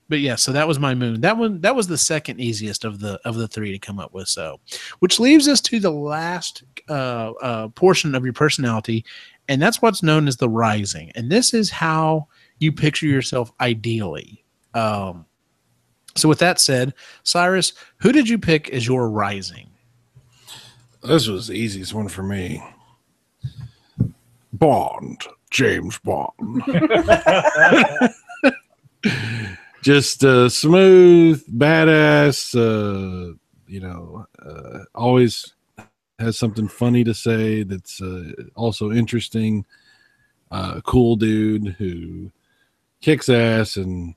But yeah, so that was my moon. That was the second easiest of the three to come up with. So, which leaves us to the last portion of your personality, and that's what's known as the rising. And this is how you picture yourself ideally. So with that said, Cyrus, who did you pick as your rising? This was the easiest one for me. Bond. James Bond. Just smooth, badass, always has something funny to say that's also interesting. Cool dude who kicks ass, and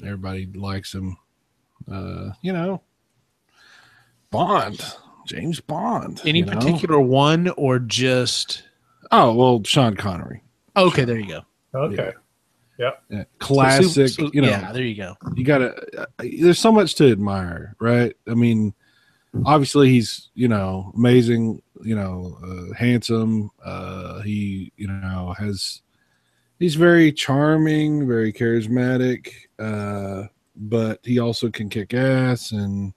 everybody likes him. Bond, James Bond. Any particular one, or just? Oh, well, Sean Connery. Okay, there you go. Okay. Yeah. Yeah. Classic. You know, yeah, there you go. you gotta. There's so much to admire, right? I mean, obviously he's amazing. Handsome. He he's very charming, very charismatic. But he also can kick ass and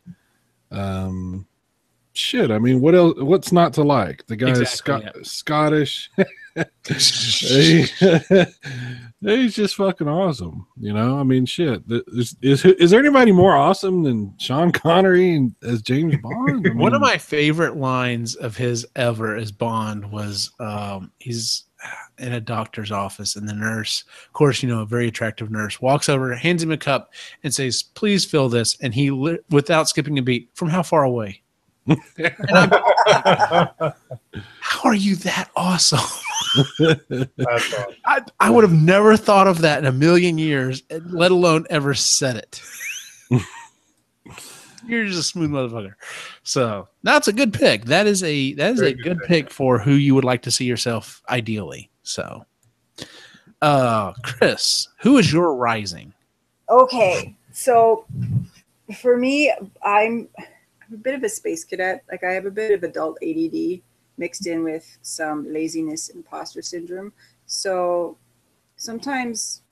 shit. I mean, what else? What's not to like? The guy Exactly, is Scottish. He's just fucking awesome. I mean, shit. Is there anybody more awesome than Sean Connery as James Bond? I mean, one of my favorite lines of his ever as Bond was he's in a doctor's office, and the nurse, of course, a very attractive nurse, walks over, hands him a cup, and says, "Please fill this." And he, without skipping a beat, "From how far away?" And I'm like, how are you that awesome? That's awesome. I would have never thought of that in a million years, let alone ever said it. You're just a smooth motherfucker. So that's a good pick. That is a good pick for who you would like to see yourself ideally. So, Kris, who is your rising? Okay, so for me, I'm a bit of a space cadet. Like, I have a bit of adult ADD mixed in with some laziness, imposter syndrome. So sometimes,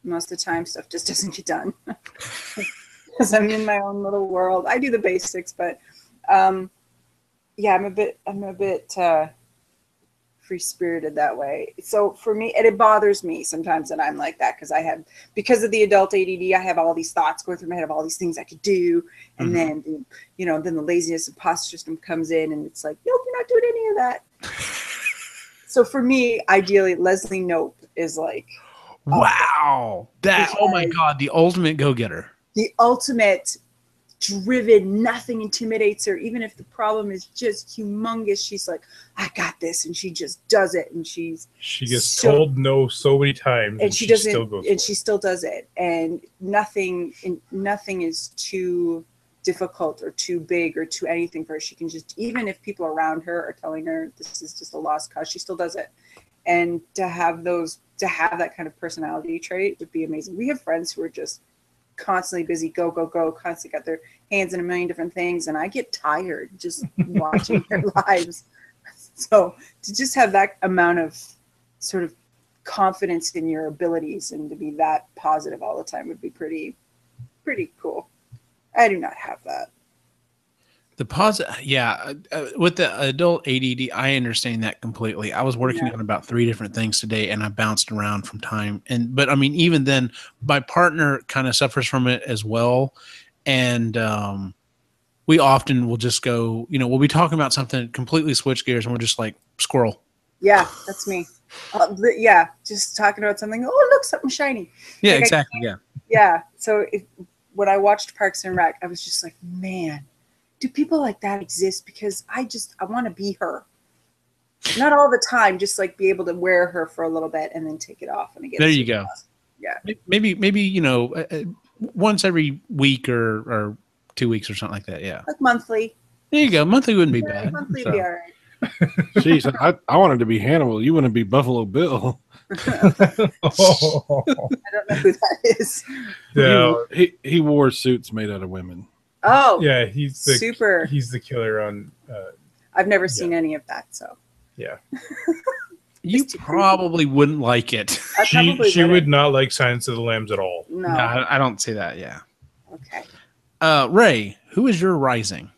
most of the time, stuff just doesn't get done because I'm in my own little world. I do the basics, but yeah, I'm a bit free-spirited that way. So for me, and it bothers me sometimes that I'm like that, because of the adult ADD, I have all these thoughts going through my head of all these things I could do, and then then the laziness imposter system comes in, and it's like, nope, you're not doing any of that. So for me, ideally, Leslie Knope is like, wow, oh my god, the ultimate go-getter, the ultimate driven. Nothing intimidates her, even if the problem is just humongous. She's like, I got this, and she just does it. And she gets told no so many times, and she doesn't, still goes, and she still does it. And nothing is too difficult or too big or too anything for her. She can just, even if people around her are telling her this is just a lost cause, she still does it. And to have that kind of personality trait would be amazing. We have friends who are just constantly busy, go, constantly got their hands in a million different things, and I get tired just watching their lives. So to just have that amount of sort of confidence in your abilities and to be that positive all the time would be pretty cool. I do not have that. The positive, yeah. With the adult ADD, I understand that completely. I was working on about 3 different things today, and I bounced around from time. But I mean, even then, my partner kind of suffers from it as well. And we often will just go, we'll be talking about something, completely switch gears, and we're just like, squirrel. Yeah, that's me. Yeah, just talking about something. Oh, look, something shiny. Yeah, like, exactly. Yeah. Yeah. So when I watched Parks and Rec, I was just like, man, do people like that exist? Because I want to be her. Not all the time, just like be able to wear her for a little bit and then take it off. And there you go. Awesome. Yeah. Maybe once every week or 2 weeks or something like that. Yeah. Like monthly. There you go. Monthly wouldn't be bad. Monthly would be all right. Jeez, I wanted to be Hannibal. You want to be Buffalo Bill. I don't know who that is. No. He wore suits made out of women. Oh, yeah, he's the killer on. I've never seen any of that, so yeah. You probably wouldn't like it. She would not like Silence of the Lambs at all. No, I don't see that. Yeah. Okay. Ray, who is your rising?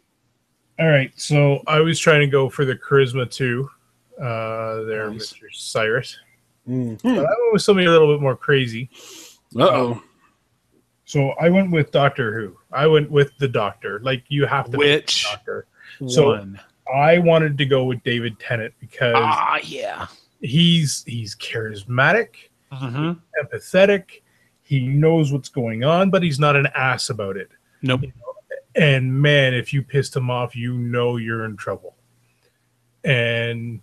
All right, so I was trying to go for the charisma too. There, nice. Mr. Cyrus. But I went with something a little bit more crazy. So I went with Doctor Who. I went with the Doctor. Like, you have to pick the Doctor. So I wanted to go with David Tennant because he's charismatic, empathetic. He knows what's going on, but he's not an ass about it. Nope. And man, if you pissed him off, you're in trouble. And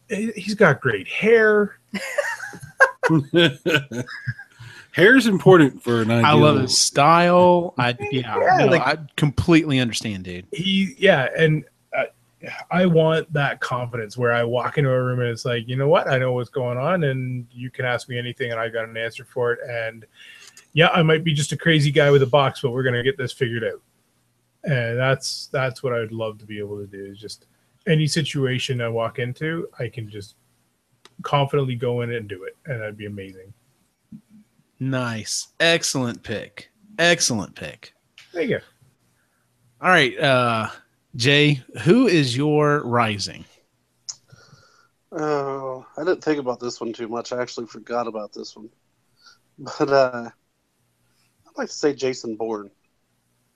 he's got great hair. Hair is important for an ideal. I love his style. I completely understand, dude. I want that confidence where I walk into a room and it's like, you know what? I know what's going on, and you can ask me anything, and I got an answer for it. And yeah, I might be just a crazy guy with a box, but we're gonna get this figured out. And that's what I'd love to be able to do. Is just any situation I walk into, I can just confidently go in and do it, and that'd be amazing. Nice, excellent pick. Excellent pick. There you go. All right, Jay, who is your rising? Oh, I didn't think about this one too much. I actually forgot about this one. But I'd like to say Jason Bourne.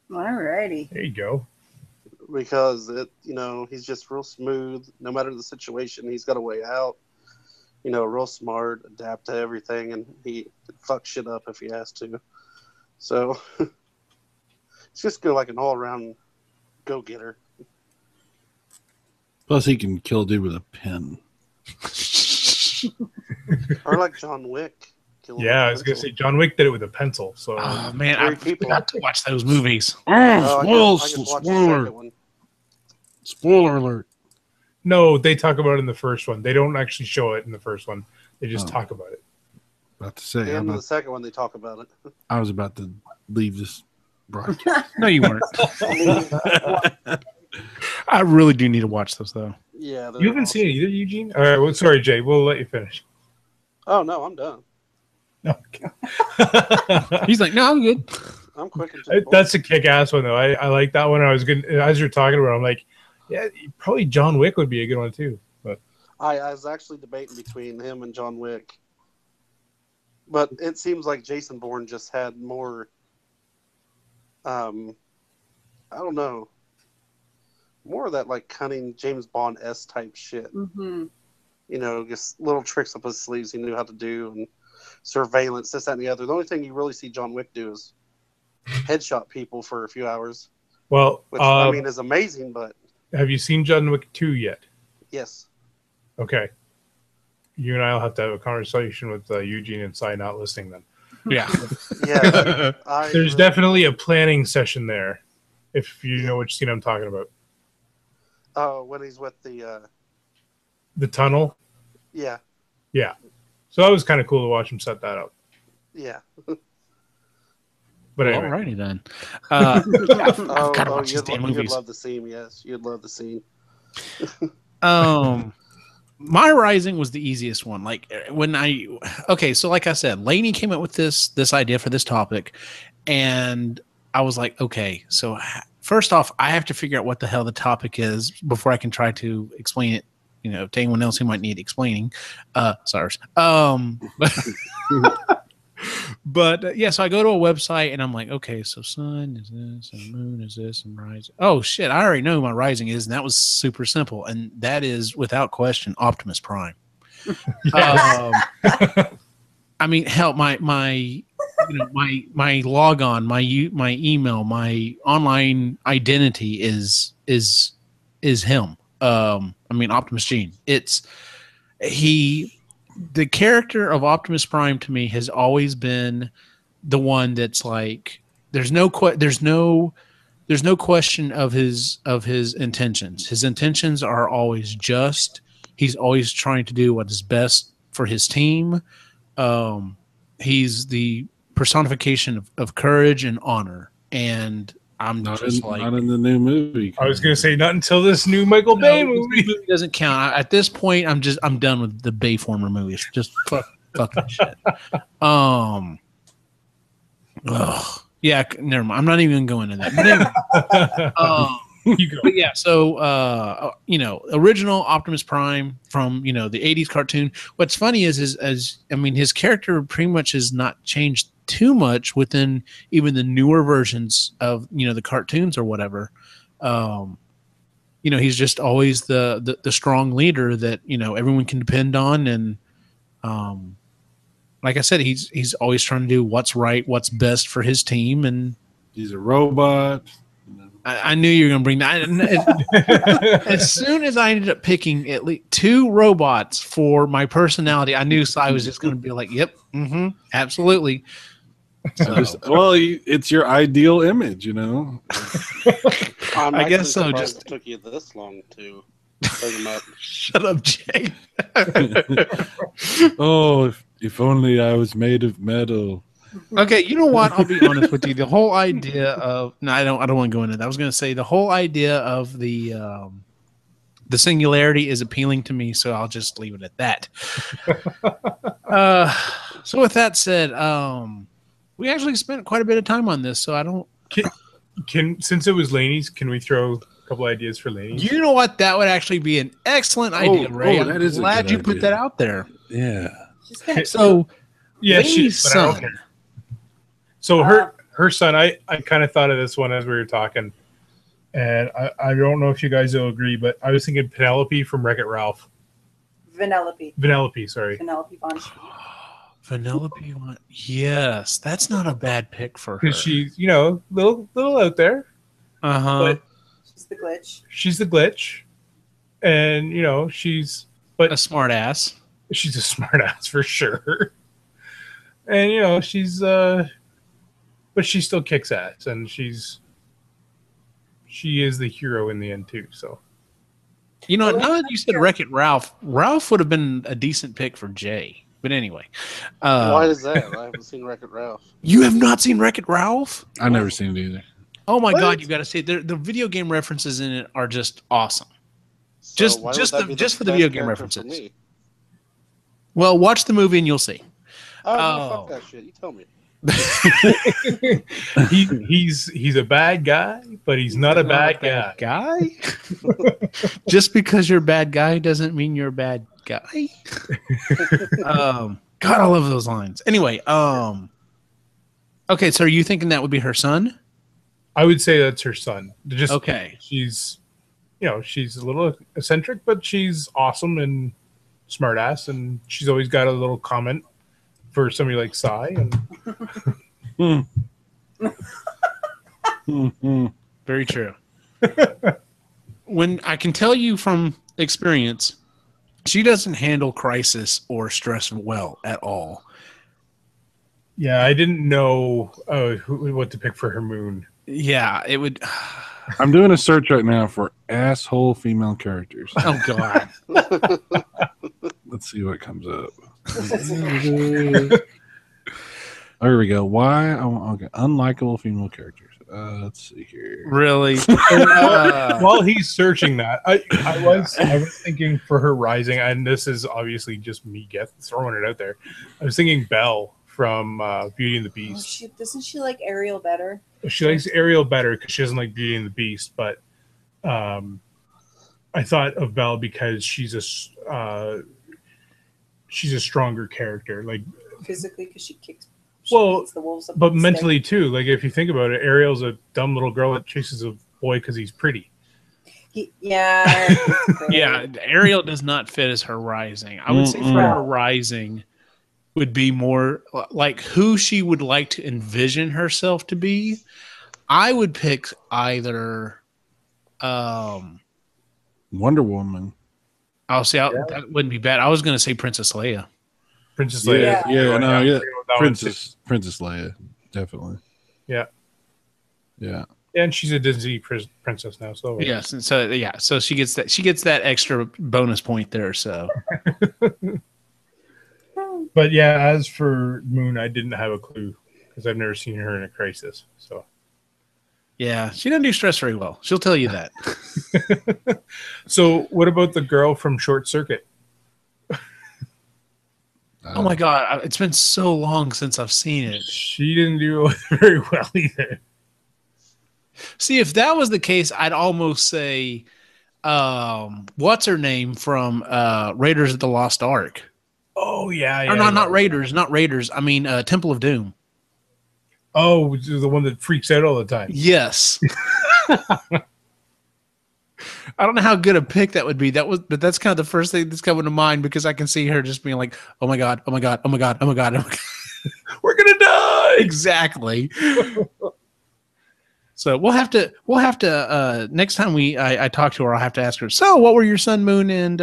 Alrighty. There you go. Because he's just real smooth. No matter the situation, he's got a way out. Real smart, adapt to everything, and he fuck shit up if he has to. So it's just good, like an all-around go-getter. Plus, he can kill a dude with a pen. Or like John Wick. Yeah, I was going to say John Wick did it with a pencil. So, oh, man, I forgot to watch those movies. Spoiler alert. No, they talk about it in the first one. They don't actually show it in the first one. They just talk about it. About to say. And in the second one, they talk about it. I was about to leave this broadcast. No, you weren't. I really do need to watch those, though. Yeah. You haven't seen it either, Eugene? All right, well, sorry, Jay. We'll let you finish. Oh, no, I'm done. Okay. He's like, no, I'm good. I'm quick. That's a kick-ass one, though. I like that one. I was good. As you're talking about it, I'm like, yeah, probably John Wick would be a good one, too. But I was actually debating between him and John Wick. But it seems like Jason Bourne just had more, I don't know, more of that like cunning James Bond-esque type shit. Mm-hmm. Just little tricks up his sleeves he knew how to do, and surveillance, this, that, and the other. The only thing you really see John Wick do is headshot people for a few hours. Well, which, I mean, is amazing, but... Have you seen John Wick 2 yet? Yes. Okay. You and I will have to have a conversation with Eugene and Cy not listening then. Yeah. Yeah. There's definitely a planning session there, if you know which scene I'm talking about. Oh, when he's with the tunnel? Yeah. Yeah. So that was kind of cool to watch him set that up. Yeah. But anyway. Alrighty then. I've got to watch these damn movies. You'd love the scene, yes. You'd love the scene. My rising was the easiest one. Like so like I said, Lanie came up with this idea for this topic, and I was like, okay, so first off, I have to figure out what the hell the topic is before I can try to explain it, to anyone else who might need explaining. Cyrus. But yeah, so I go to a website and I'm like, okay, so sun is this and moon is this and rising. Oh shit, I already know who my rising is, and that was super simple, and that is without question Optimus Prime. I mean, hell, my logon, my email, my online identity is him. I mean, Optimus Gene. The character of Optimus Prime to me has always been the one that's like there's no question of his intentions. His intentions are always just. He's always trying to do what is best for his team. He's the personification of courage and honor, and I'm not in the new movie. I was going to say not until this new Michael Bay movie doesn't count. At this point, I'm done with the Bayformer movies. Just fuck that shit. Yeah, never mind. I'm not even going to that. But anyway, you go. But yeah, so original Optimus Prime from the 80s cartoon. What's funny is his character pretty much has not changed too much within even the newer versions of the cartoons or whatever. He's just always the strong leader that everyone can depend on, and like I said, he's always trying to do what's right, what's best for his team, and he's a robot. I knew you were going to bring that. As soon as I ended up picking at least 2 robots for my personality, I knew I was just going to be like, yep, absolutely. It's your ideal image, you know. I guess so. Just it took you this long to bring him up. Shut up, Jay. Oh, if only I was made of metal. Okay, you know what? I'll be honest with you. The whole idea of I don't want to go into that. I was going to say the whole idea of the singularity is appealing to me, so I'll just leave it at that. So with that said, we actually spent quite a bit of time on this, so I don't. Can since it was Lanie's, can we throw a couple ideas for Lanie's? You know what? That would actually be an excellent idea, Ray. I'm glad you put that out there. Yeah. So, yeah, Lanie's son. So her son, I kind of thought of this one as we were talking, and I don't know if you guys will agree, but I was thinking Penelope from Wreck-It Ralph. Vanellope, sorry. Penelope Von. Vanellope, yes, that's not a bad pick for her. Because she's, little out there. But she's the glitch. She's the glitch, and she's a smart ass. She's a smart ass for sure, and she's but she still kicks ass, and she is the hero in the end too. So, now that you said Wreck-It Ralph, Ralph would have been a decent pick for Jay. But anyway, why is that? I haven't seen Wreck-It Ralph. You have not seen Wreck-It Ralph? I've never seen it either. Oh my God, you got to see it. The video game references in it are just awesome. So just for the video game references. Well, watch the movie and you'll see. Oh, fuck that shit. You tell me. he's a bad guy, but he's not a bad guy. Just because you're a bad guy doesn't mean you're a bad guy. God, I love those lines. Anyway, okay, so are you thinking that would be her son? I would say that's her son. Just okay. She's she's a little eccentric, but she's awesome and smart ass, and she's always got a little comment for somebody like Cy. And very true. When I can tell you from experience, she doesn't handle crisis or stress well at all. Yeah, I didn't know what to pick for her moon. Yeah, it would. I'm doing a search right now for asshole female characters. Oh God. Let's see what comes up. There we go. Why? Okay. Unlikable female characters. Let's see here. Really? While he's searching that, I was thinking for her rising, and this is obviously just me throwing it out there. I was thinking Belle from Beauty and the Beast. Doesn't she like Ariel better? She likes Ariel better because she doesn't like Beauty and the Beast, but I thought of Belle because she's a stronger character, like physically, because she kicks the wolves up, but mentally too. Like if you think about it, Ariel's a dumb little girl that chases a boy because he's pretty. Yeah. Yeah, Ariel does not fit as her rising. I would say for her rising would be more like who she would like to envision herself to be. I would pick either Wonder Woman. I'll say that wouldn't be bad. I was going to say Princess Leia. Princess Leia. Yeah. Princess Leia, definitely. Yeah. Yeah. And she's a Disney princess now, so yes, and so she gets that extra bonus point there. So, but yeah, as for Moon, I didn't have a clue because I've never seen her in a crisis. So, yeah, she doesn't do stress very well. She'll tell you that. So, what about the girl from Short Circuit? Oh my God, it's been so long since I've seen it. She didn't do very well either. See, if that was the case, I'd almost say, what's her name from Raiders of the Lost Ark? Oh yeah, or not Raiders. I mean, Temple of Doom. Oh, which is the one that freaks out all the time. Yes. I don't know how good a pick that would be. But that's kind of the first thing that's coming to mind because I can see her just being like, "Oh my God, oh my God, oh my God, oh my God, oh my God. We're gonna die!" Exactly. So we'll have to next time I talk to her, I'll have to ask her. So, what were your sun, moon, and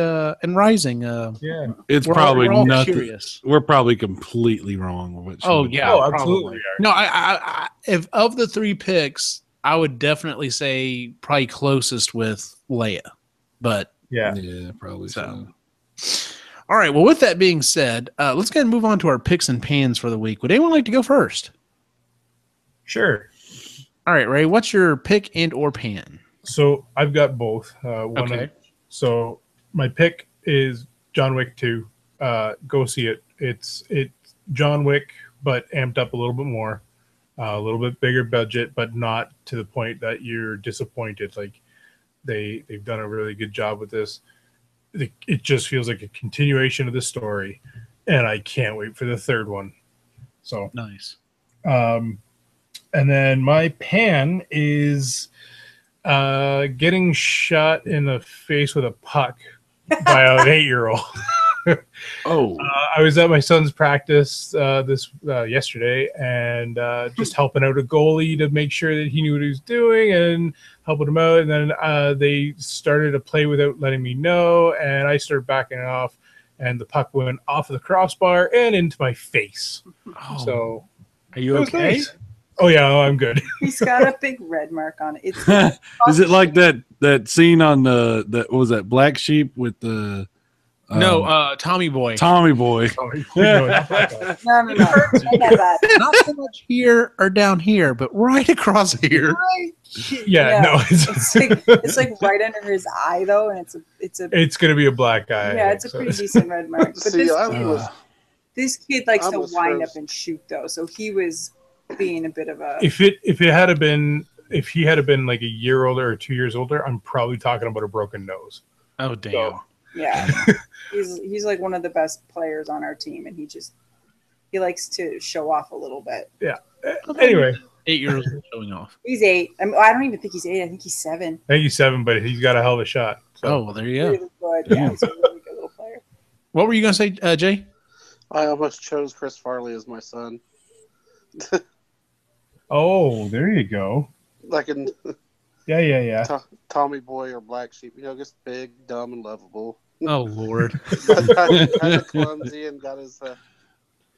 rising? Yeah, It's we're probably all nothing. Curious. We're probably completely wrong with what she would yeah, do. oh, absolutely. No, I if of the 3 picks, I would definitely say probably closest with Leia, but Yeah. Yeah, probably so. All right. Well, with that being said, let's go ahead and move on to our picks and pans for the week. Would anyone like to go first? Sure. All right, Ray. What's your pick and or pan? So I've got both. Okay. So my pick is John Wick 2. Go see it. It's John Wick, but amped up a little bit more, a little bit bigger budget, but not to the point that you're disappointed. Like they've done a really good job with this. It just feels like a continuation of the story, and I can't wait for the third one. So Nice. And then my pan is getting shot in the face with a puck by an 8-year-old. Oh, I was at my son's practice yesterday and just helping out a goalie to make sure that he knew what he was doing and helping him out. And then they started to play without letting me know, and I started backing it off, and the puck went off of the crossbar and into my face. Oh, So are you it was okay? nice. Oh yeah, I'm good. He's got a big red mark on it. It's is it like that scene on the what was that Black Sheep with the No, Tommy Boy. Tommy Boy? No, not that guy. no. I know that. Not so much here or down here, but right across here. Yeah, no, It's like right under his eye though, and it's gonna be a black guy. yeah, it's a pretty decent red mark. But See, this kid likes I to was wind froze. up and shoot though, so he was being a bit of a. If he had been like a year older or 2 years older, I'm probably talking about a broken nose. Oh damn! So, Yeah, he's like one of the best players on our team, and he likes to show off a little bit. anyway, 8-year-olds showing off. He's 8. I don't even think he's 8. I think he's 7. I think he's 7, but he's got a hell of a shot. So. Oh well, there you go. Really good. Yeah, he's a really good little player. What were you gonna say, Jay? I almost chose Chris Farley as my son. Oh, there you go. Like in Yeah. Tommy Boy or Black Sheep, just big, dumb, and lovable. Oh Lord! kind of clumsy and got his. But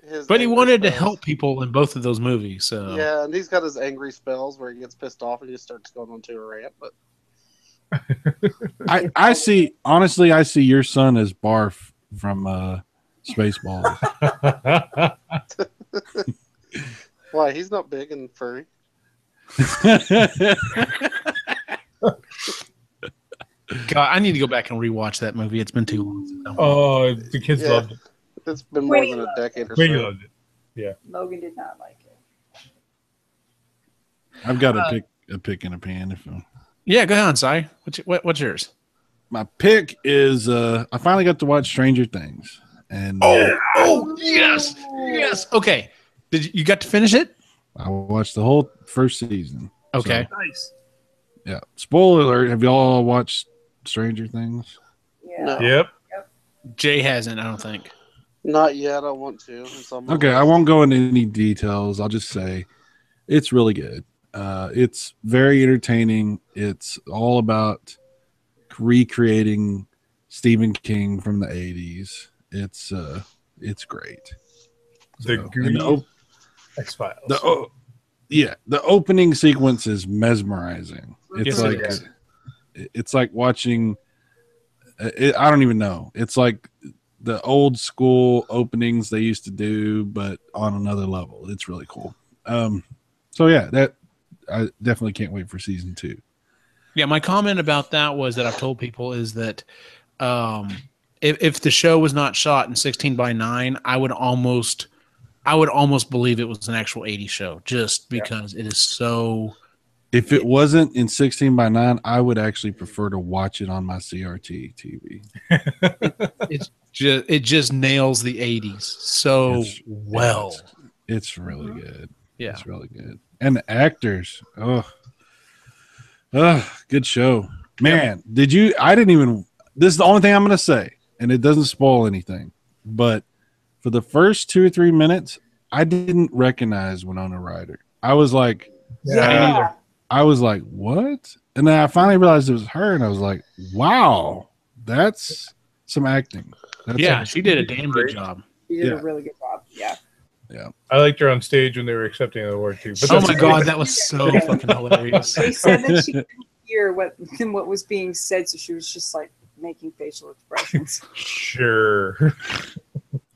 he angry wanted to spells. help people in both of those movies. So Yeah, and he's got his angry spells where he gets pissed off and he just starts going on to a rant. But I see. Honestly, I see your son as Barf from Spaceballs. why? He's not big and furry. God, I need to go back and rewatch that movie. It's been too long. since I watched Oh, the kids Yeah. loved it. It's been more than a decade or Queenie so. loved it. Logan did not like it. I've got a pick and a pan. Yeah, go on, Si. What's yours? My pick is I finally got to watch Stranger Things, and Oh yes. Okay, you got to finish it? I watched the whole first season. Okay. Nice. Yeah. Spoiler alert: have y'all watched Stranger Things? Yeah. No. Yep. Jay hasn't, I don't think. Not yet. I want to. It's on my Okay, I list. won't go into any details. I'll just say it's really good. It's very entertaining. It's all about recreating Stephen King from the 80s. It's great. The So, Green and the X-Files. the opening sequence is mesmerizing. It's Yes, it like is. it's like watching. I don't even know. It's like the old school openings they used to do, but on another level. It's really cool. So yeah, that I definitely can't wait for season 2. Yeah, my comment about that was that I've told people is that if the show was not shot in 16:9, I would almost believe it was an actual 80s show, just because it is so. If it wasn't in 16:9, I would actually prefer to watch it on my CRT TV. It just nails the 80s so It's- well. It's really good. Yeah. It's really good. And the actors. Good show. Man, I didn't even, this is the only thing I'm going to say, and it doesn't spoil anything, but for the first 2 or 3 minutes, I didn't recognize Winona Ryder. I was like, Yeah. I was like, what? And then I finally realized it was her, and I was like, wow, that's some acting. That's She did a damn good job. She did a really good job. Yeah. Yeah. I liked her on stage when they were accepting the award too. But Oh my god, that was so fucking hilarious. They said that she couldn't hear what was being said, so she was just like making facial expressions. Sure.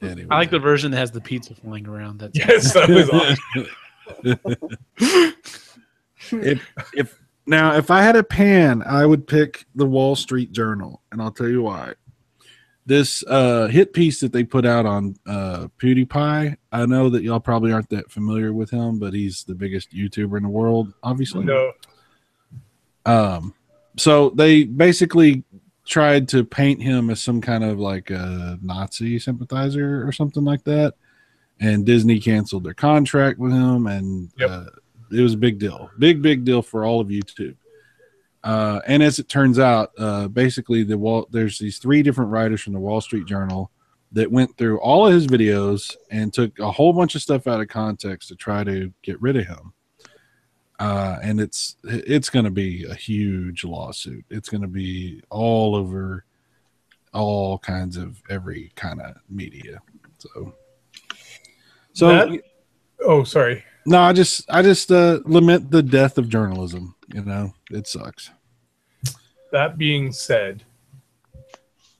Anyway. I like the version that has the pizza flying around. That's Yes, that was awesome. If I had a pan, I would pick the Wall Street Journal, and I'll tell you why. This hit piece that they put out on PewDiePie, I know that y'all probably aren't that familiar with him, but he's the biggest YouTuber in the world, obviously. No. So they basically tried to paint him as some kind of like a Nazi sympathizer or something like that, and Disney canceled their contract with him, and it was a big deal. Big deal for all of YouTube. And as it turns out, basically there's these 3 different writers from the Wall Street Journal that went through all of his videos and took a whole bunch of stuff out of context to try to get rid of him. And it's going to be a huge lawsuit. It's going to be all over all kinds of every kind of media. So oh, sorry. No, I just lament the death of journalism. You know, it sucks. That being said,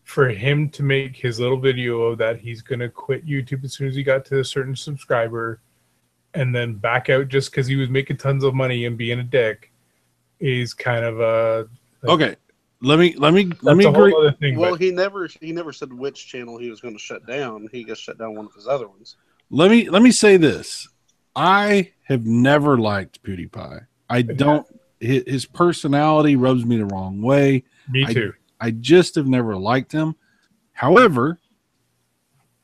for him to make his little video of that he's going to quit YouTube as soon as he got to a certain subscriber and then back out just because he was making tons of money and being a dick is kind of a... Okay, let me a whole other thing. Well, he never said which channel he was going to shut down. He just shut down one of his other ones. Let me say this. I have never liked PewDiePie. I don't... His personality rubs me the wrong way. Me too. I just have never liked him. However,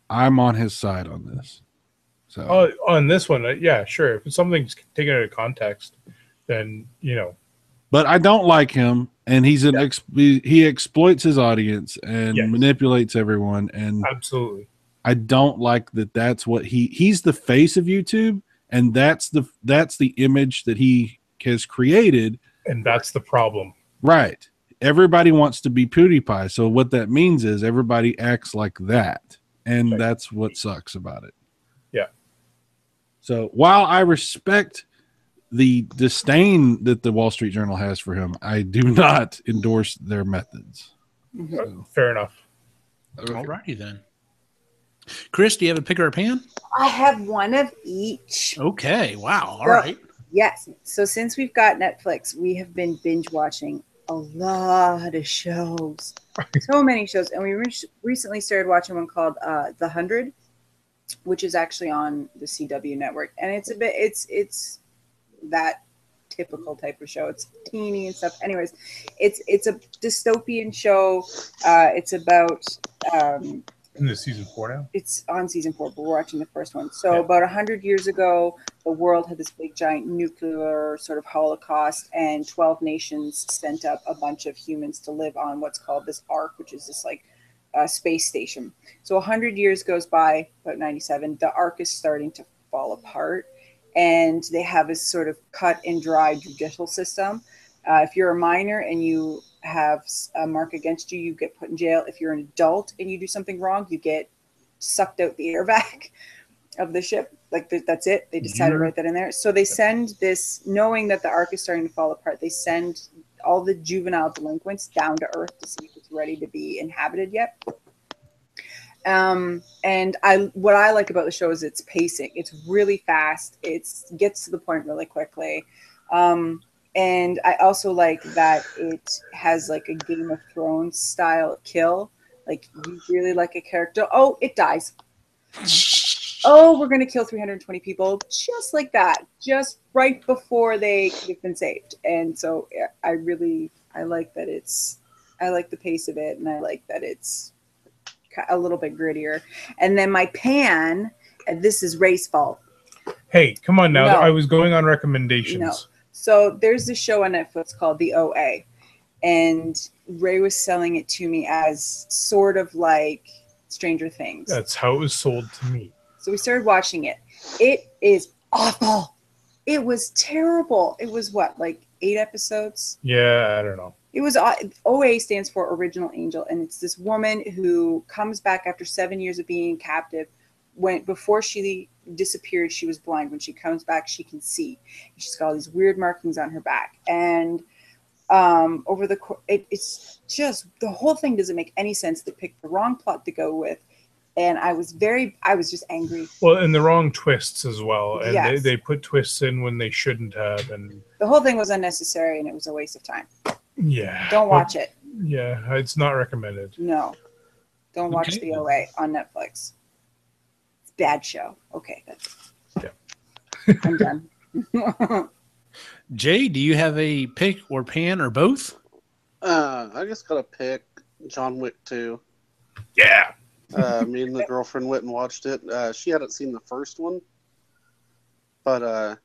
I'm on his side on this. So on this one, yeah, sure. If something's taken out of context, then you know. But I don't like him, and he exploits his audience and manipulates everyone. And absolutely, I don't like that. That's what he's the face of YouTube, and that's the image that he has created, and that's the problem. Right. Everybody wants to be PewDiePie, so what that means is everybody acts like that, and that's what sucks about it. Yeah. So while I respect the disdain that the Wall Street Journal has for him, I do not endorse their methods. So. Fair enough. Alrighty then. Kris, do you have a pick or a pan? I have one of each. Okay. Wow. All right. Yes. So since we've got Netflix, we have been binge watching a lot of shows. So many shows. And we recently started watching one called The 100, which is actually on the CW network. And it's that typical type of show. It's teeny and stuff. Anyways, it's a dystopian show. It's about in the season 4 now? It's on season 4, but we're watching the first one. So about 100 years ago, the world had this big giant nuclear sort of holocaust, and 12 nations sent up a bunch of humans to live on what's called this Ark, which is this like space station. So 100 years goes by, about 97, the Ark is starting to fall apart, and they have this sort of cut and dry judicial system. If you're a minor and you have a mark against you, you get put in jail. If you're an adult and you do something wrong, you get sucked out the air vac of the ship. Like that's it. They decided to write that in there. So they send this, knowing that the Ark is starting to fall apart, they send all the juvenile delinquents down to Earth to see if it's ready to be inhabited yet. And what I like about the show is its pacing. It's really fast. It gets to the point really quickly. And I also like that it has like a Game of Thrones style kill. Like you really like a character. Oh, it dies. Oh, we're going to kill 320 people just like that, just right before they could have been saved. And so I like that I like the pace of it, and I like that it's a little bit grittier. And then my pan, and this is Ray's fault. Hey, come on now. No. I was going on recommendations. No. So there's this show on Netflix called The OA, and Ray was selling it to me as sort of like Stranger Things. That's how it was sold to me. So we started watching it. It is awful. It was terrible. It was what, like 8 episodes. Yeah, I don't know. It was OA stands for Original Angel, and it's this woman who comes back after 7 years of being captive. Before she disappeared, she was blind. When she comes back, she can see. She's got all these weird markings on her back, and it's just the whole thing doesn't make any sense. They picked the wrong plot to go with, and I was just angry. Well, and the wrong twists as well, and Yes. they put twists in when they shouldn't have, and The whole thing was unnecessary, and it was a waste of time. yeah, Don't watch it. Yeah, it's not recommended. No, don't watch Okay. the OA on Netflix. It's a bad show. Okay, I'm done. Jay, do you have a pick or pan or both? I just got to pick John Wick 2. Yeah, Me and the girlfriend went and watched it. She hadn't seen the first one, but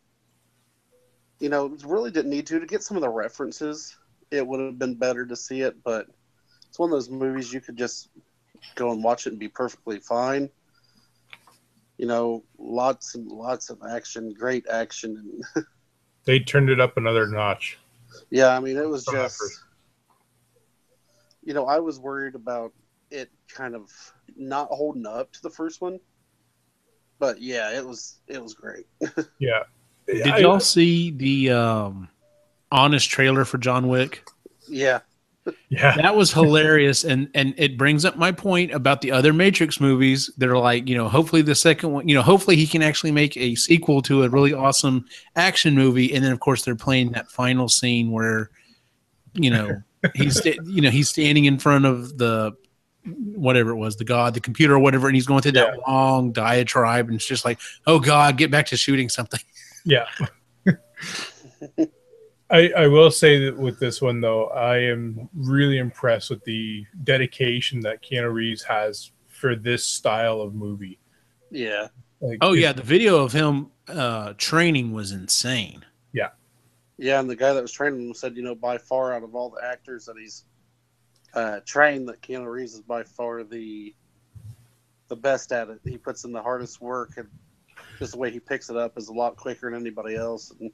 really didn't need to get some of the references. It would have been better to see it, but it's one of those movies you could just go and watch it and be perfectly fine. Lots and lots of action, great action, and they turned it up another notch. yeah, I mean, it was From that just, first. I was worried about it kind of not holding up to the first one, but yeah, it was great. Yeah. Did y'all see the honest trailer for John Wick? Yeah, Yeah. That was hilarious, and it brings up my point about the other Matrix movies that are like, hopefully the second one, hopefully he can actually make a sequel to a really awesome action movie, and then of course they're playing that final scene where, he's standing in front of the whatever it was, the computer or whatever, and he's going through that long diatribe, and it's just like, oh God, get back to shooting something. Yeah. I will say that with this one, though, I am really impressed with the dedication that Keanu Reeves has for this style of movie. yeah, The video of him training was insane. yeah. And the guy that was training him said, by far out of all the actors that he's trained, that Keanu Reeves is by far the best at it. He puts in the hardest work, and just the way he picks it up is a lot quicker than anybody else. And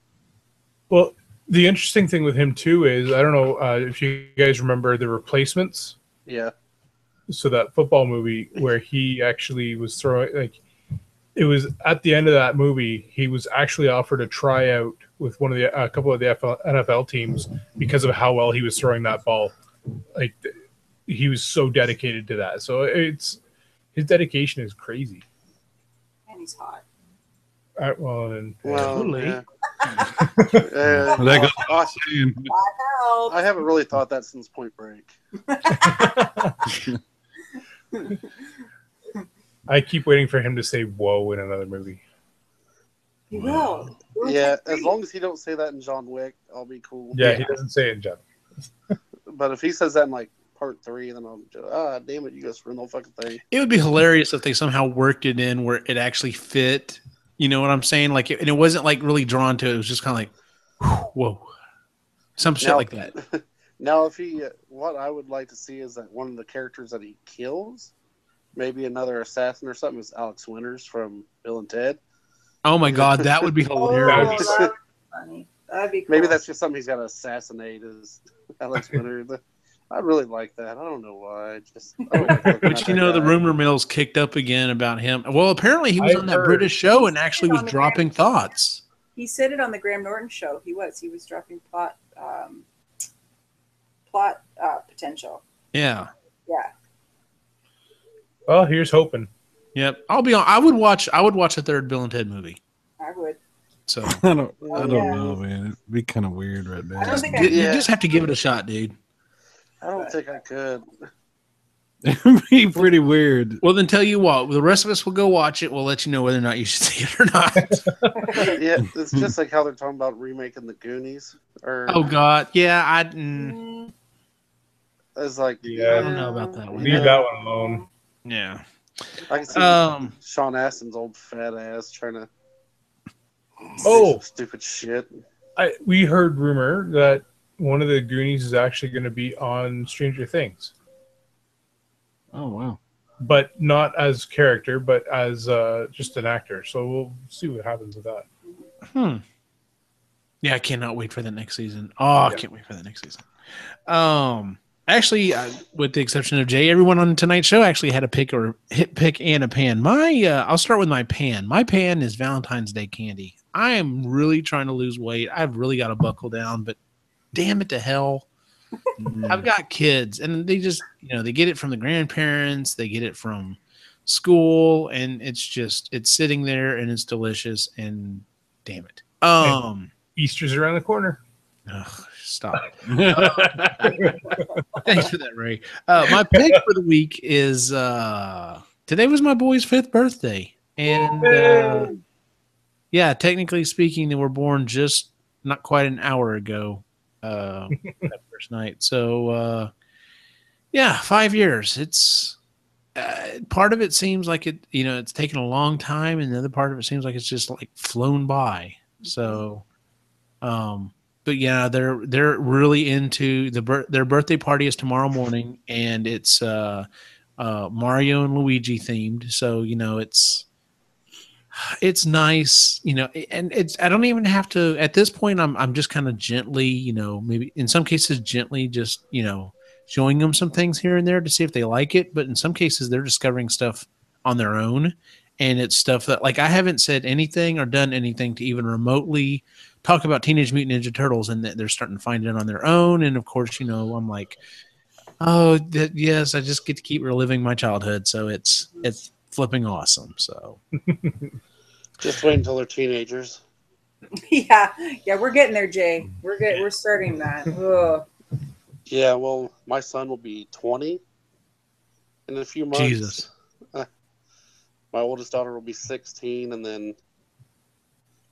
Well, the interesting thing with him, too, is I don't know if you guys remember The Replacements. yeah, So that football movie where he actually was throwing, it was at the end of that movie, he was actually offered a tryout with a couple of the NFL teams because of how well he was throwing that ball. He was so dedicated to that. So his dedication is crazy. And he's hot. Totally. yeah. That goes saying. I haven't really thought that since Point Break. I keep waiting for him to say "whoa" in another movie. He will. Yeah, as long as he don't say that in John Wick, I'll be cool. Yeah, he doesn't say it in John. But if he says that in part 3, then I'll just, damn it, you guys ruined the whole fucking thing. It would be hilarious if they somehow worked it in where it actually fit. You know what I'm saying? And it wasn't really drawn to it. It was just kind of whoa, some shit like that. Now, if what I would like to see is that one of the characters that he kills, maybe another assassin or something, is Alex Winters from Bill and Ted. Oh my God, that would be hilarious. That would be funny. That'd be cool. Maybe that's just something he's got to assassinate, is Alex Winters. I really like that. I don't know why. I don't like looking But at that the guy. rumor mill's kicked up again about him. Well, apparently he was on that British show and actually was dropping thoughts. He said it on the Graham Norton show. He was dropping plot potential. Yeah. Yeah. Well, here's hoping. Yep. I would watch a third Bill and Ted movie. I would. So I don't yeah. know, man. It'd be kind of weird right now. I don't think you Yeah. just have to give it a shot, dude. I don't think I could. It'd be pretty weird. Well, then tell you what, the rest of us will go watch it. We'll let you know whether or not you should see it or not. Yeah, it's just like how they're talking about remaking the Goonies. Oh God, yeah, It's like, Yeah, I don't know about that one. Leave that one alone. Yeah. I can see Sean Astin's old fat ass trying to say some stupid shit. We heard rumor that one of the Goonies is actually going to be on Stranger Things, Oh wow. but not as character, but as just an actor. So we'll see what happens with that. Yeah, I cannot wait for the next season. Oh, I can't wait for the next season. Actually, with the exception of Jay, everyone on tonight's show actually had a pick and a pan. I'll start with my pan. My pan is Valentine's Day candy. I am really trying to lose weight. I've really got to buckle down, but damn it to hell. I've got kids and they just, they get it from the grandparents. They get it from school and it's sitting there and it's delicious and damn it. Easter's around the corner. Ugh, stop. Thanks for that, Ray. My pick for the week is today was my boy's 5th birthday. And technically speaking, they were born just not quite an hour ago. That first night. So 5 years. It's part of it seems like it's taken a long time, and the other part of it seems like it's just like flown by. So but yeah, they're really into their birthday party is tomorrow morning, and it's Mario and Luigi themed. So it's nice, and I don't even have to at this point. I'm just kind of gently, maybe in some cases gently, just showing them some things here and there to see if they like it. But in some cases, they're discovering stuff on their own, and it's stuff that like I haven't said anything or done anything to even remotely talk about Teenage Mutant Ninja Turtles, and they're starting to find it on their own. And of course, I'm like, oh, yes, I just get to keep reliving my childhood. So it's flipping awesome. So just wait until they're teenagers. Yeah, we're getting there, Jay. We're starting that. Ugh. Yeah, well, my son will be 20 in a few months. Jesus. My oldest daughter will be 16, and then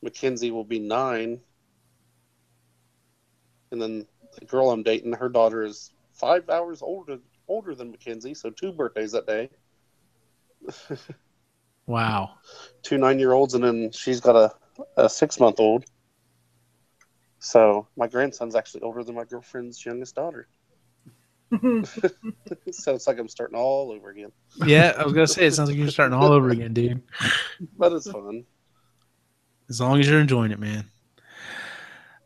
Mackenzie will be 9. And then the girl I'm dating, her daughter is 5 hours older than Mackenzie, so 2 birthdays that day. Wow. 2 9-year-olds, and then she's got a 6-month-old. So my grandson's actually older than my girlfriend's youngest daughter. So it's like I'm starting all over again. Yeah, I was gonna say it sounds like you're starting all over again, dude. But it's fun. As long as you're enjoying it, man.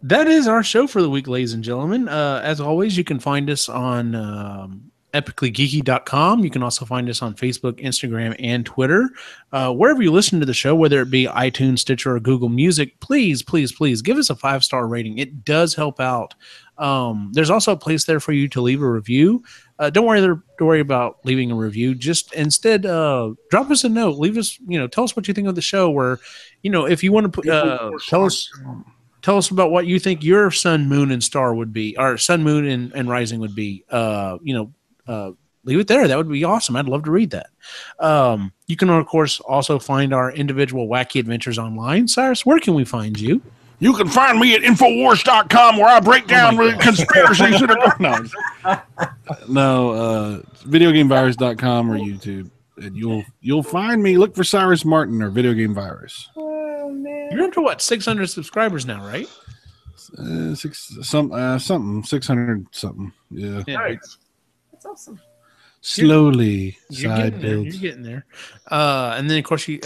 That is our show for the week, ladies and gentlemen. As always, you can find us on epicallygeeky.com. You can also find us on Facebook, Instagram, and Twitter. Wherever you listen to the show, whether it be iTunes, Stitcher, or Google Music, please, please, please give us a 5-star rating. It does help out. There's also a place there for you to leave a review. Don't worry about leaving a review. Just instead, drop us a note. Leave us, tell us what you think of the show. Where, if you want to put, tell us about what you think your sun, moon, and star would be, or sun, moon, and rising would be. Leave it there. That would be awesome. I'd love to read that. You can, of course, also find our individual wacky adventures online. Cyrus, where can we find you? You can find me at Infowars.com, where I break down conspiracies. Videogamevirus.com or YouTube. And you'll find me. Look for Cyrus Martin or Video Game Virus. Oh, man. You're up to what, 600 subscribers now, right? 600 something. Yeah. Nice. That's awesome. Slowly. You're getting there. And then, of course, you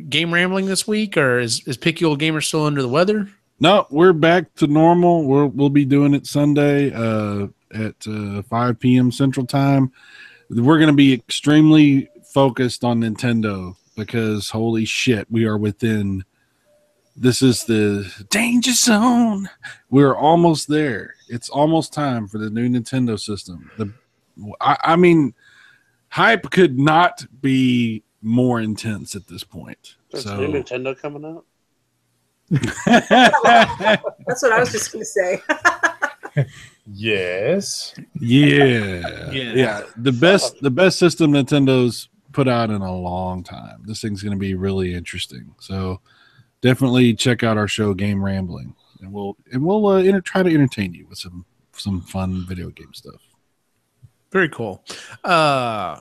game rambling this week, or is Picky Old Gamer still under the weather? No, we're back to normal. We'll be doing it Sunday at 5 p.m. Central Time. We're going to be extremely focused on Nintendo because, holy shit, we are within. This is the danger zone. We're almost there. It's almost time for the new Nintendo system. I mean, hype could not be more intense at this point. There's a new Nintendo coming out. That's what I was just going to say. Yes. Yeah. The best system Nintendo's put out in a long time. This thing's going to be really interesting. So definitely check out our show, Game Rambling, and we'll try to entertain you with some fun video game stuff. Very cool.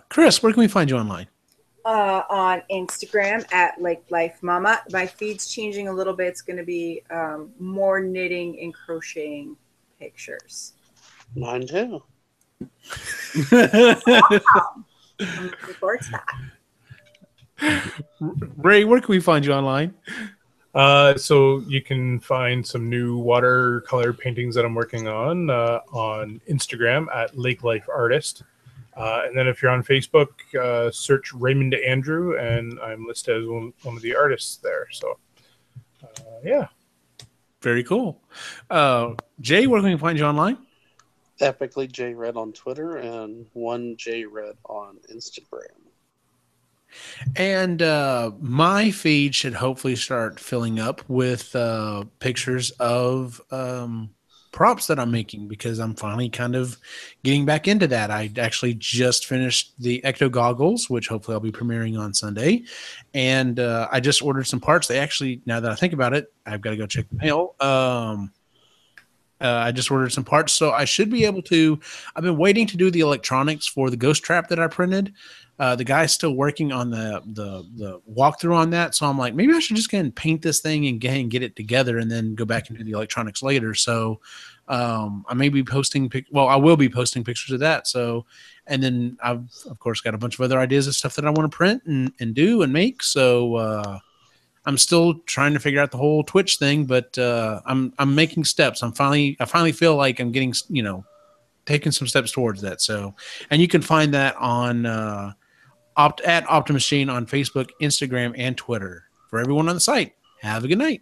Kris, where can we find you online? On Instagram at Like Life Mama. My feed's changing a little bit. It's going to be more knitting and crocheting pictures. Mine too. Wow. I'm looking forward to that. Ray, where can we find you online? So you can find some new watercolor paintings that I'm working on Instagram at Lake Life Artist. And then if you're on Facebook, search Raymond Andrew, and I'm listed as one of the artists there. So, yeah. Very cool. Jay, where can we find you online? Epically J Red on Twitter and 1J Red on Instagram. And my feed should hopefully start filling up with pictures of props that I'm making, because I'm finally kind of getting back into that. I actually just finished the Ecto goggles, which hopefully I'll be premiering on Sunday. And I just ordered some parts. They actually, now that I think about it, I've got to go check the mail. I just ordered some parts, so I should be able to. I've been waiting to do the electronics for the ghost trap that I printed. The guy's still working on the walkthrough on that, so I'm like, maybe I should just go ahead and paint this thing and get it together, and then go back and do the electronics later. So I may be posting. I will be posting pictures of that. So, and then I've of course got a bunch of other ideas of stuff that I want to print and do and make. So. I'm still trying to figure out the whole Twitch thing, but I'm making steps. I finally feel like I'm getting, taking some steps towards that. So, and you can find that on at Optimachine on Facebook, Instagram, and Twitter. For everyone on the site, have a good night.